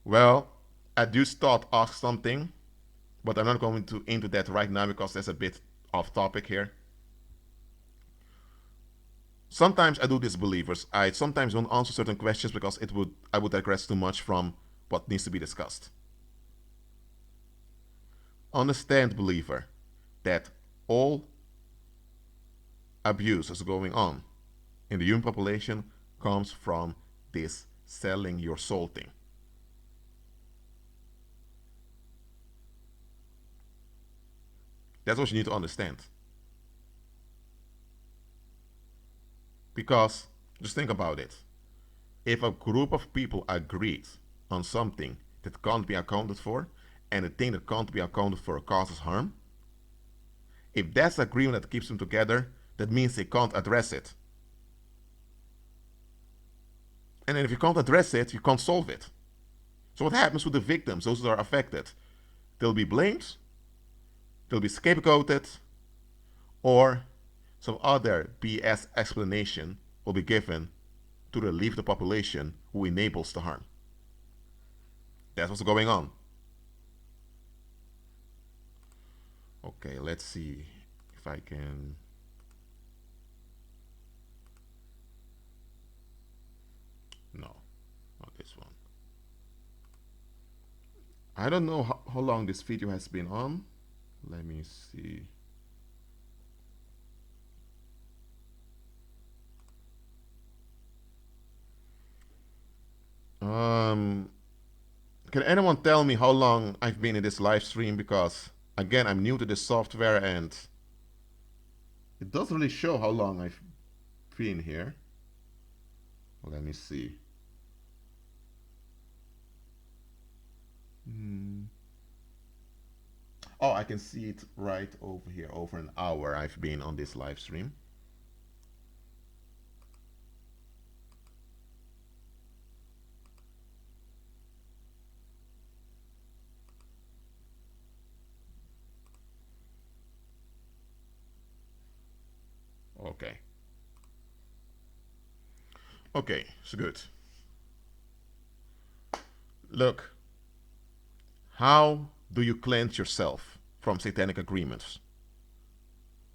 Well, I do start ask something, but I'm not going to into that right now because that's a bit off topic here. Sometimes I do this, believers. I sometimes don't answer certain questions because I would digress too much from what needs to be discussed. Understand, believer, that all abuse that's going on in the human population comes from this selling your soul thing. That's what you need to understand. Because just think about it. If a group of people agreed on something that can't be accounted for, and the thing that can't be accounted for causes harm, if that's the agreement that keeps them together, that means they can't address it. And then if you can't address it, you can't solve it. So what happens with the victims, those that are affected? They'll be blamed, they'll be scapegoated, or some other BS explanation will be given to relieve the population who enables the harm. That's what's going on. Okay, let's see if I can. No, not this one. I don't know how long this video has been on. Let me see. Can anyone tell me how long I've been in this live stream? Because again, I'm new to this software and it doesn't really show how long I've been here. Let me see. Oh, I can see it right over here. Over an hour I've been on this live stream. Okay. Okay, it's good. Look, how do you cleanse yourself from satanic agreements?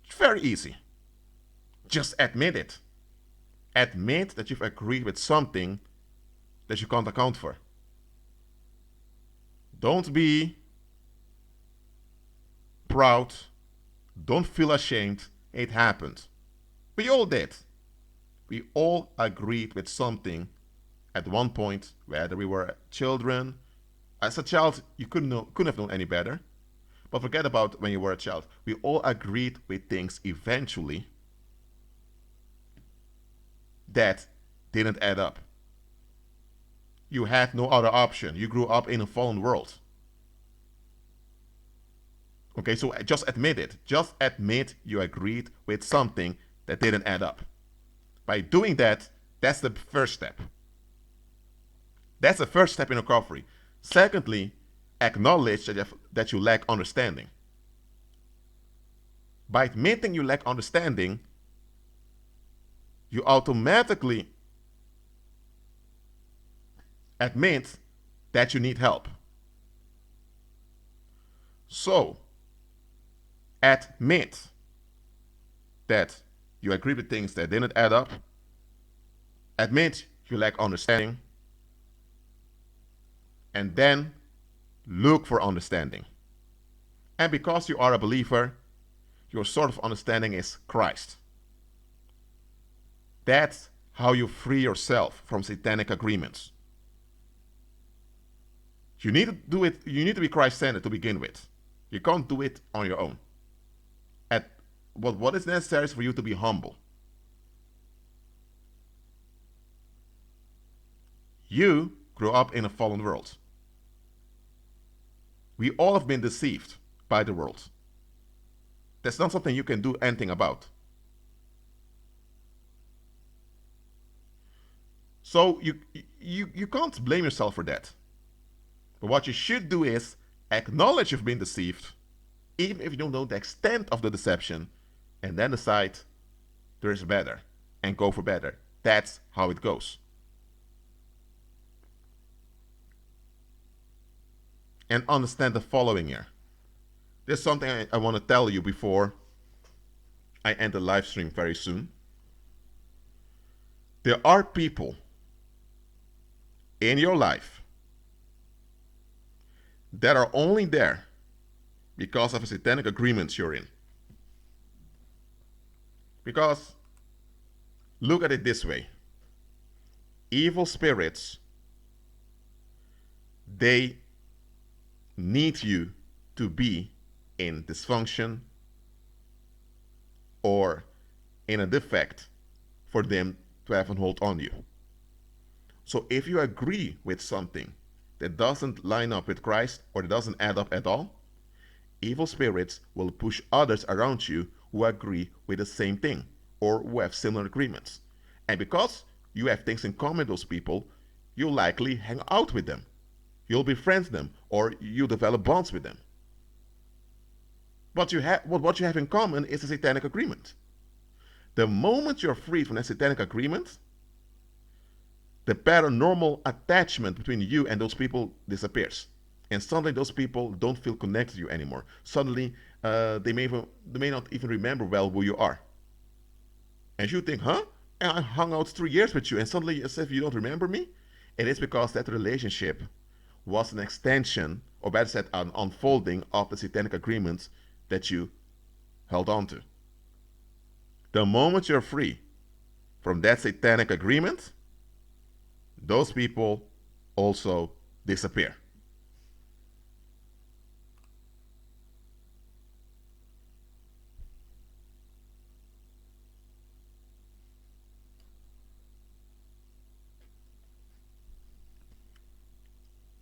It's very easy. Just admit it. Admit that you've agreed with something that you can't account for. Don't be proud. Don't feel ashamed. It happened. We all did. We all agreed with something at one point, whether we were children. As a child, you couldn't have known any better. But forget about when you were a child. We all agreed with things eventually that didn't add up. You had no other option. You grew up in a fallen world. Okay, so just admit it. Just admit you agreed with something that didn't add up. By doing that, that's the first step. That's the first step in recovery. Secondly, acknowledge that you lack understanding. By admitting you lack understanding, you automatically admit that you need help. So, admit that you agree with things that didn't add up. Admit you lack understanding. And then look for understanding. And because you are a believer, your sort of understanding is Christ. That's how you free yourself from satanic agreements. You need to do it, you need to be Christ-centered to begin with. You can't do it on your own. What is necessary is for you to be humble. You grew up in a fallen world. We all have been deceived by the world. That's not something you can do anything about. So you can't blame yourself for that. But what you should do is acknowledge you've been deceived, even if you don't know the extent of the deception, and then decide there is better and go for better. That's how it goes. And understand the following here. There's something I want to tell you before I end the live stream very soon. There are people in your life that are only there because of a satanic agreement you're in. Because look at it this way. Evil spirits, they need you to be in dysfunction or in a defect for them to have a hold on you. So if you agree with something that doesn't line up with Christ or that doesn't add up at all, evil spirits will push others around you who agree with the same thing or who have similar agreements. And because you have things in common with those people, you'll likely hang out with them. You'll befriend them or you'll develop bonds with them. What you have in common is a satanic agreement. The moment you're free from that satanic agreement, the paranormal attachment between you and those people disappears. And suddenly those people don't feel connected to you anymore. Suddenly they may not even remember well who you are. And you think, huh? And I hung out 3 years with you and suddenly as if you don't remember me? It is because that relationship was an extension, or better said, an unfolding of the satanic agreements that you held on to. The moment you're free from that satanic agreement, those people also disappear.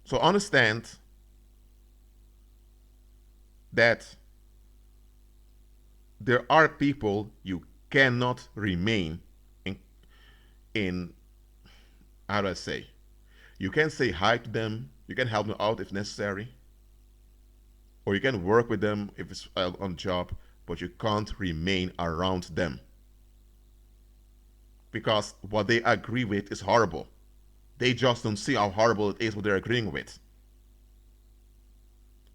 So understand that there are people you cannot remain in how do I say? You can say hi to them, you can help them out if necessary, or you can work with them if it's on job, but you can't remain around them. because what they agree with is horrible. They just don't see how horrible it is what they're agreeing with.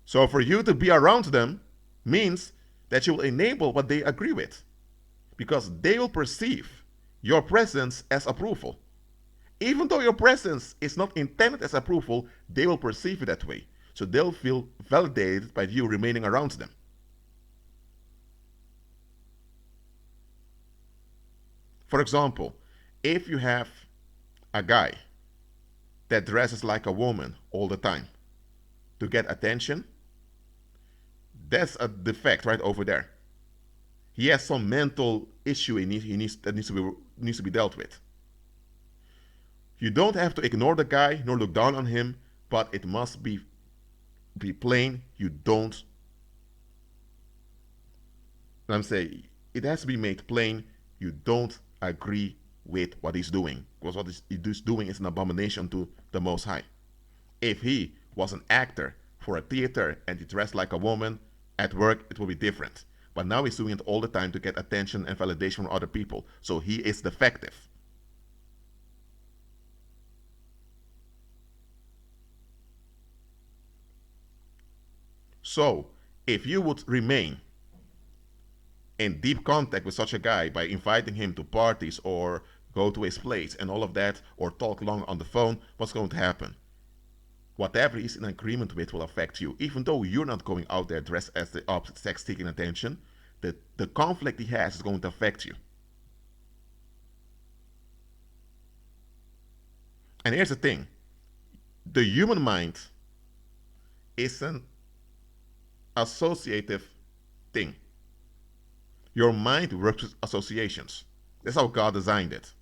So for you to be around them means that you will enable what they agree with, because they will perceive your presence as approval. Even though your presence is not intended as approval, they will perceive it that way. So they'll feel validated by you remaining around them. For example, if you have a guy that dresses like a woman all the time to get attention, that's a defect right over there. He has some mental issue that needs to be dealt with. You don't have to ignore the guy nor look down on him, but it must be plain. You don't. I'm saying it has to be made plain. You don't agree with what he's doing, because what he's doing is an abomination to the Most High. If he was an actor for a theater and he dressed like a woman at work, it would be different. But now he's doing it all the time to get attention and validation from other people. So he is defective. So if you would remain in deep contact with such a guy by inviting him to parties or go to his place and all of that, or talk long on the phone, what's going to happen? Whatever he's in agreement with will affect you. Even though you're not going out there dressed as the opposite sex seeking attention, the conflict he has is going to affect you. And here's the thing. The human mind is an associative thing. Your mind works with associations. That's how God designed it.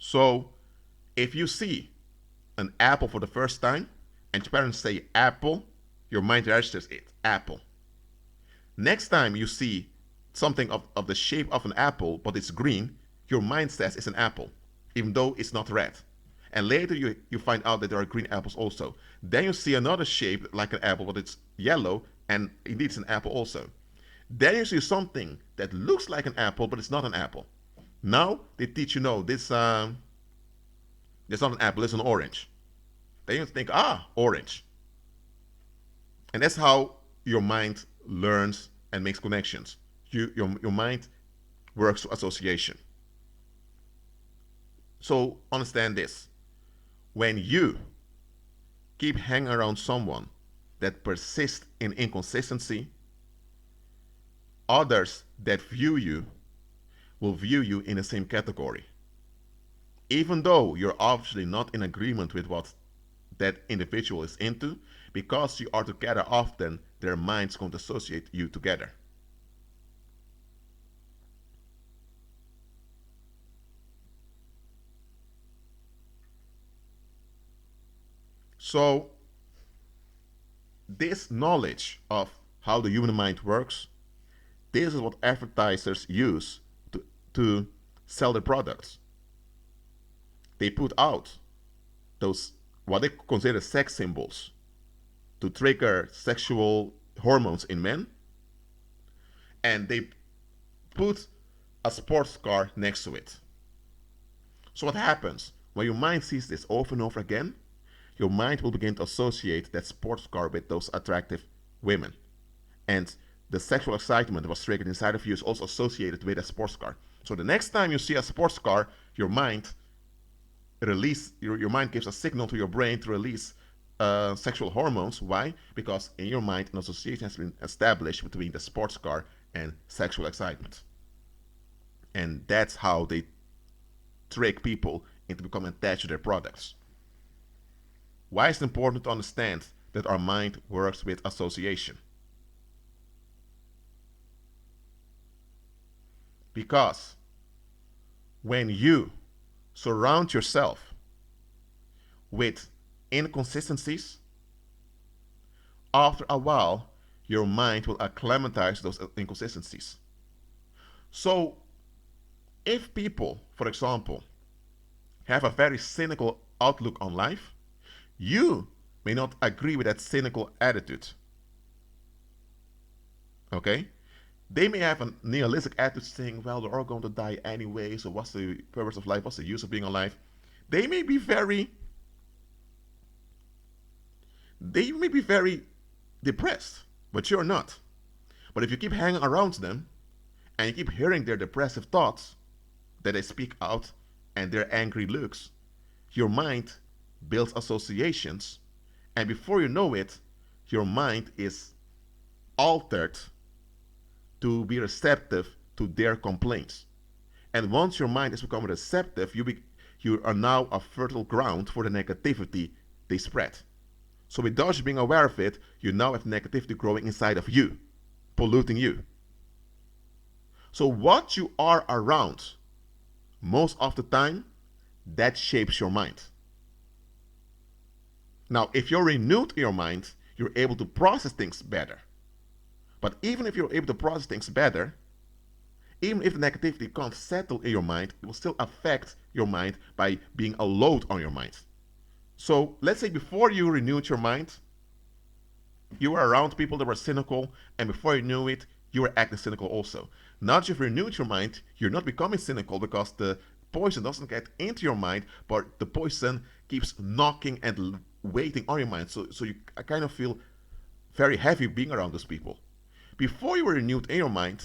So, if you see an apple for the first time and your parents say apple, your mind registers it, apple. Next time you see something of the shape of an apple but it's green, your mind says it's an apple, even though it's not red. And later you find out that there are green apples also. Then you see another shape like an apple but it's yellow, and indeed it's an apple also. Then you see something that looks like an apple but it's not an apple. Now they teach you, no, this not an apple, it's an orange. Then you think, orange. And that's how your mind learns and makes connections. Your mind works through association. So understand this. When you keep hanging around someone that persists in inconsistency, others that view you will view you in the same category. Even though you're obviously not in agreement with what that individual is into, because you are together often, their minds going to associate you together. So this knowledge of how the human mind works, this is what advertisers use to sell their products. They put out those what they consider sex symbols to trigger sexual hormones in men, and they put a sports car next to it. So what happens when your mind sees this over and over again? Your mind will begin to associate that sports car with those attractive women, and the sexual excitement that was triggered inside of you is also associated with a sports car. So the next time you see a sports car, your mind gives a signal to your brain to release sexual hormones. Why? Because in your mind, an association has been established between the sports car and sexual excitement. And that's how they trick people into becoming attached to their products. Why is it important to understand that our mind works with association? Because when you surround yourself with inconsistencies, after a while, your mind will acclimatize those inconsistencies. So, if people, for example, have a very cynical outlook on life, you may not agree with that cynical attitude. Okay? They may have a nihilistic attitude saying, well, we're all going to die anyway, so what's the purpose of life? What's the use of being alive? They may be very they may be very depressed, but you're not. But if you keep hanging around them and you keep hearing their depressive thoughts that they speak out and their angry looks, your mind builds associations, and before you know it, your mind is altered to be receptive to their complaints. And once your mind has become receptive, you are now a fertile ground for the negativity they spread. So without you being aware of it, you now have negativity growing inside of you, polluting you. So what you are around most of the time, that shapes your mind. Now, if you're renewed in your mind, you're able to process things better. But even if you're able to process things better, even if the negativity can't settle in your mind, it will still affect your mind by being a load on your mind. So let's say before you renewed your mind, you were around people that were cynical, and before you knew it, you were acting cynical also. Now that you've renewed your mind, you're not becoming cynical because the poison doesn't get into your mind, but the poison keeps knocking and waiting on your mind. So you kind of feel very heavy being around those people. Before you were renewed in your mind,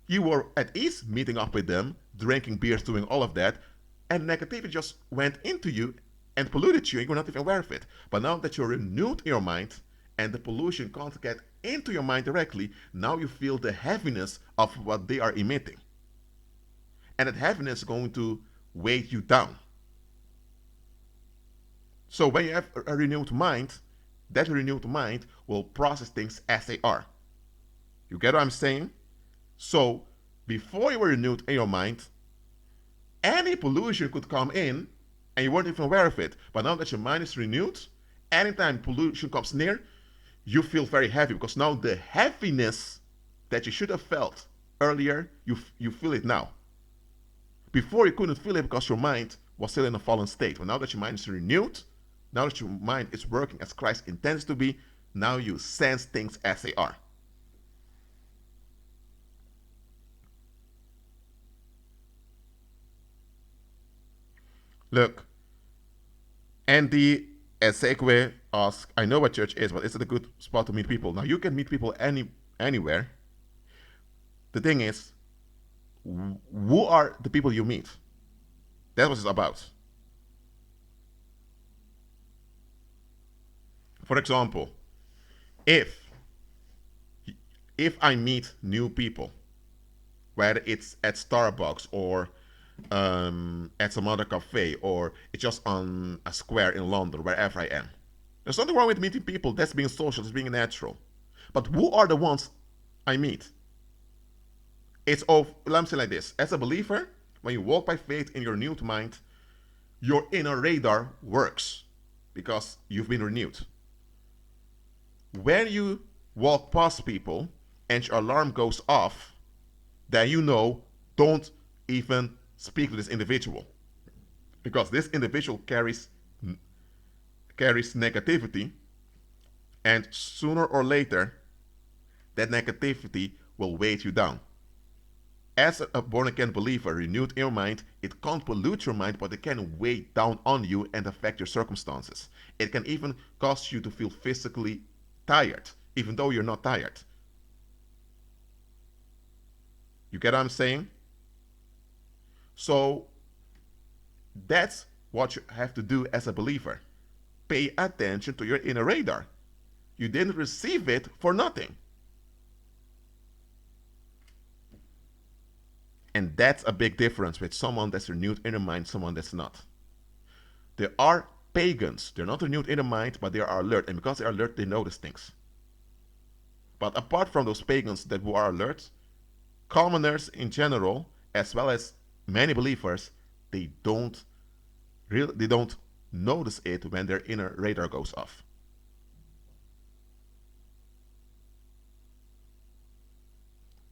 you were at ease meeting up with them, drinking beers, doing all of that, and negativity just went into you and polluted you, and you're not even aware of it. But now that you're renewed in your mind, and the pollution can't get into your mind directly, now you feel the heaviness of what they are emitting. And that heaviness is going to weigh you down. So when you have a renewed mind, that renewed mind will process things as they are. You get what I'm saying? So before you were renewed in your mind, any pollution could come in and you weren't even aware of it. But now that your mind is renewed, anytime pollution comes near, you feel very heavy, because now the heaviness that you should have felt earlier, you feel it now. Before you couldn't feel it because your mind was still in a fallen state. But now that your mind is renewed, now that your mind is working as Christ intends to be, now you sense things as they are. Look, Andy Ezekiel asks, I know what church is, but is it a good spot to meet people? Now, you can meet people anywhere. The thing is, who are the people you meet? That's what it's about. For example, if I meet new people, whether it's at Starbucks or at some other cafe, or it's just on a square in London, wherever I am. There's nothing wrong with meeting people. That's being social, that's being natural. But who are the ones I meet? Let me say like this. As a believer, when you walk by faith in your renewed mind, your inner radar works because you've been renewed. When you walk past people and your alarm goes off, then you know, don't even speak to this individual, because this individual carries negativity, and sooner or later that negativity will weigh you down. As a born-again believer, renewed in your mind, it can't pollute your mind, but it can weigh down on you and affect your circumstances. It can even cause you to feel physically tired, even though you're not tired. You get what I'm saying? So that's what you have to do as a believer. Pay attention to your inner radar. You didn't receive it for nothing. And that's a big difference with someone that's renewed in their mind, someone that's not. There are pagans. They're not renewed in their mind, but they are alert. And because they are alert, they notice things. But apart from those pagans who are alert, commoners in general, as well as many believers, they don't notice it when their inner radar goes off.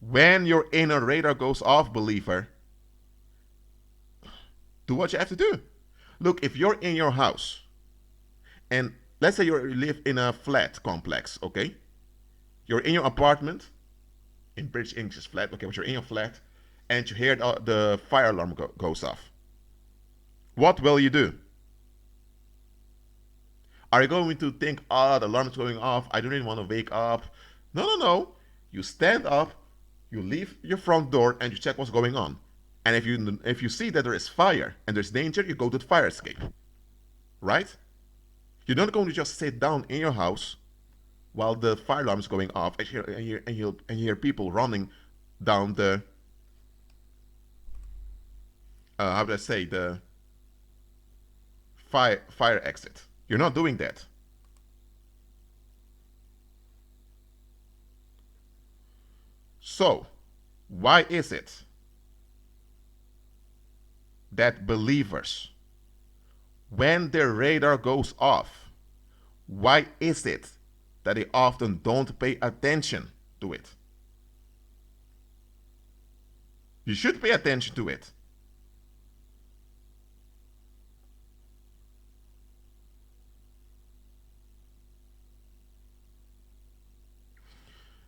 When your inner radar goes off, believer, do what you have to do. Look, if you're in your house, and let's say you live in a flat complex, okay? You're in your apartment, In British English is flat, okay, but you're in your flat, and you hear the fire alarm goes off. What will you do? Are you going to think, the alarm's going off, I don't even want to wake up? No, no, no. You stand up, you leave your front door, and you check what's going on. And if you see that there is fire and there's danger, you go to the fire escape. Right? You're not going to just sit down in your house while the fire alarm is going off and you hear people running down the how do I say, the fire exit. You're not doing that. So, why is it that believers, when their radar goes off, why is it that they often don't pay attention to it? You should pay attention to it.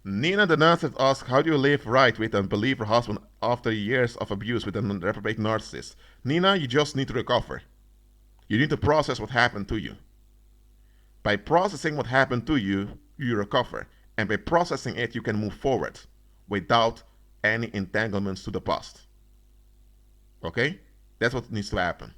Nina the nurse asks, how do you live right with a believer husband after years of abuse with a reprobate narcissist? Nina, you just need to recover. You need to process what happened to you. By processing what happened to you, you recover. And by processing it, you can move forward without any entanglements to the past. Okay? That's what needs to happen.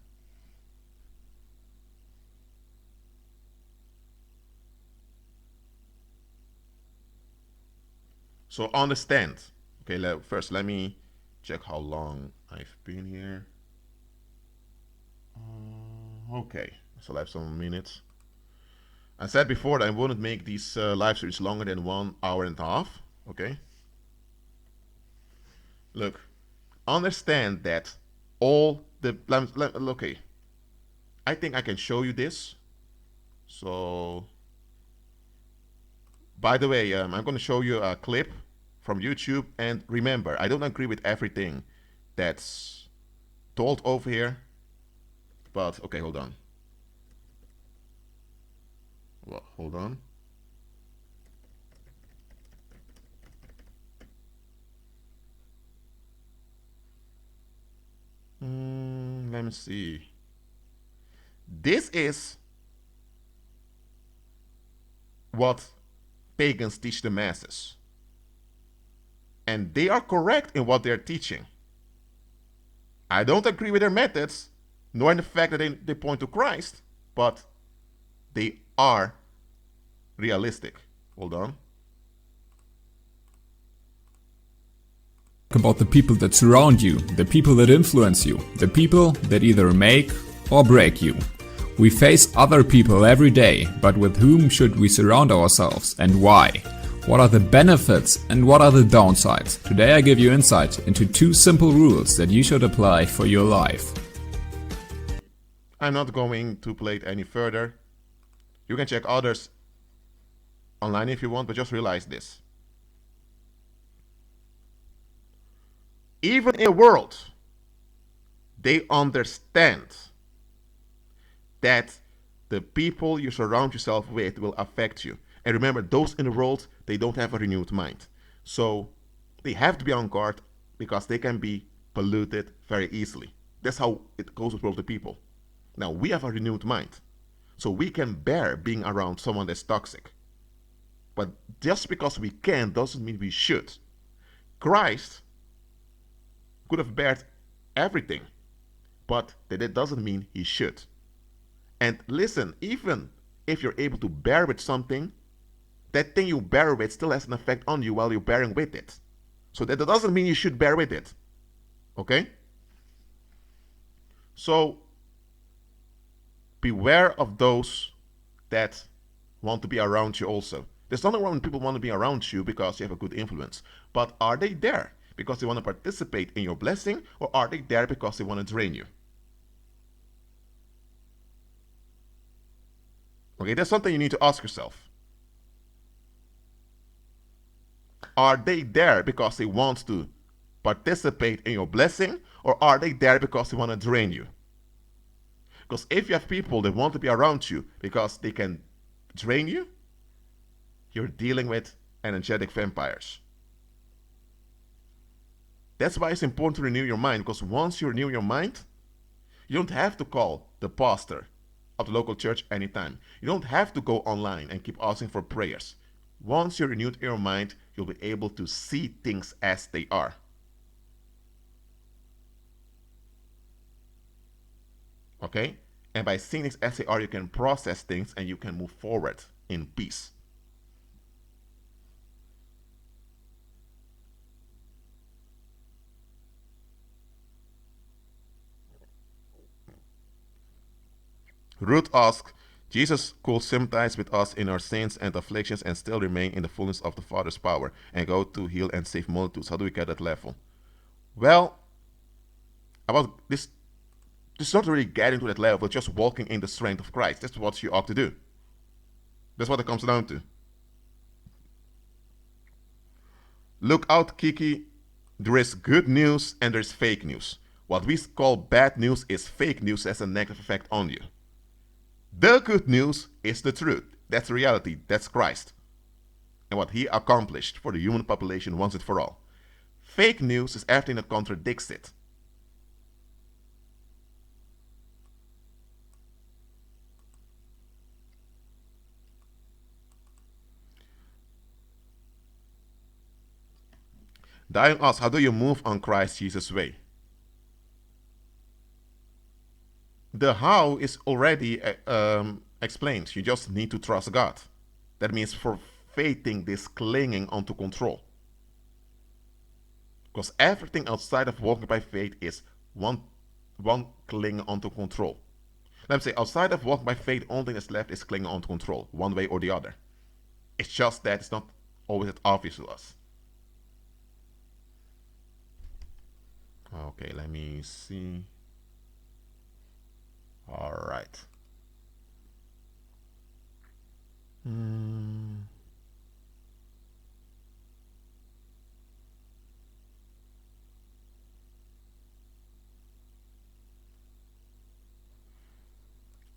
So understand. Okay, first let me check how long I've been here. Okay, so I have some minutes. I said before that I wouldn't make these live series longer than 1 hour and a half. Okay. Look, understand that all the okay. I think I can show you this. So, by the way, I'm going to show you a clip from YouTube. And remember, I don't agree with everything that's told over here. But, okay, hold on. Well, hold on. Let me see. This is what pagans teach the masses. And they are correct in what they're teaching. I don't agree with their methods, nor in the fact that they point to Christ, but they are realistic. Hold on. About the people that surround you, the people that influence you, the people that either make or break you. We face other people every day, but with whom should we surround ourselves and why? What are the benefits and what are the downsides? Today I give you insight into 2 simple rules that you should apply for your life. I'm not going to play it any further. You can check others online if you want, but just realize this. Even in the world, they understand that the people you surround yourself with will affect you. And remember, those in the world, they don't have a renewed mind. So they have to be on guard because they can be polluted very easily. That's how it goes with worldly people. Now, we have a renewed mind. So we can bear being around someone that's toxic. But just because we can doesn't mean we should. Christ could have bared everything, but that doesn't mean he should. And listen, even if you're able to bear with something, that thing you bear with still has an effect on you while you're bearing with it. So that doesn't mean you should bear with it. Okay? So beware of those that want to be around you also. There's nothing wrong when people want to be around you because you have a good influence. But are they there because they want to participate in your blessing, or are they there because they want to drain you? Okay, that's something you need to ask yourself. Are they there because they want to participate in your blessing, or are they there because they want to drain you? Because if you have people that want to be around you because they can drain you, you're dealing with energetic vampires. That's why it's important to renew your mind, because once you renew your mind, you don't have to call the pastor of the local church anytime. You don't have to go online and keep asking for prayers. Once you're renewed in your mind, you'll be able to see things as they are. Okay? And by seeing things as they are, you can process things and you can move forward in peace. Ruth asks, Jesus could sympathize with us in our sins and afflictions and still remain in the fullness of the Father's power and go to heal and save multitudes. How do we get that level? Well, about this is not really getting to that level, it's just walking in the strength of Christ. That's what you ought to do. That's what it comes down to. Look out, Kiki. There is good news and there's fake news. What we call bad news is fake news that has a negative effect on you. The good news is the truth. That's reality. That's Christ. And what he accomplished for the human population once and for all. Fake news is everything that contradicts it. Dying asks, how do you move on Christ Jesus' way? The how is already explained. You just need to trust God. That means forfeiting this clinging onto control. Because everything outside of walking by faith is one clinging onto control. Let me say, outside of walking by faith, only thing that's left is clinging onto control, one way or the other. It's just that it's not always that obvious to us. Okay, let me see. All right.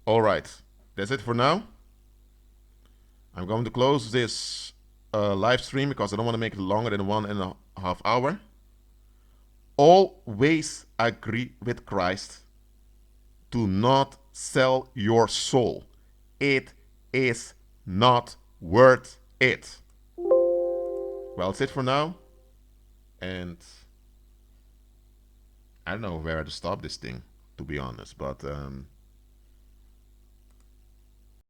All right, that's it for now. I'm going to close this live stream because I don't want to make it longer than 1.5 hours. Always agree with Christ. Do not sell your soul. It is not worth it. Well, that's it for now. And I don't know where to stop this thing, to be honest. But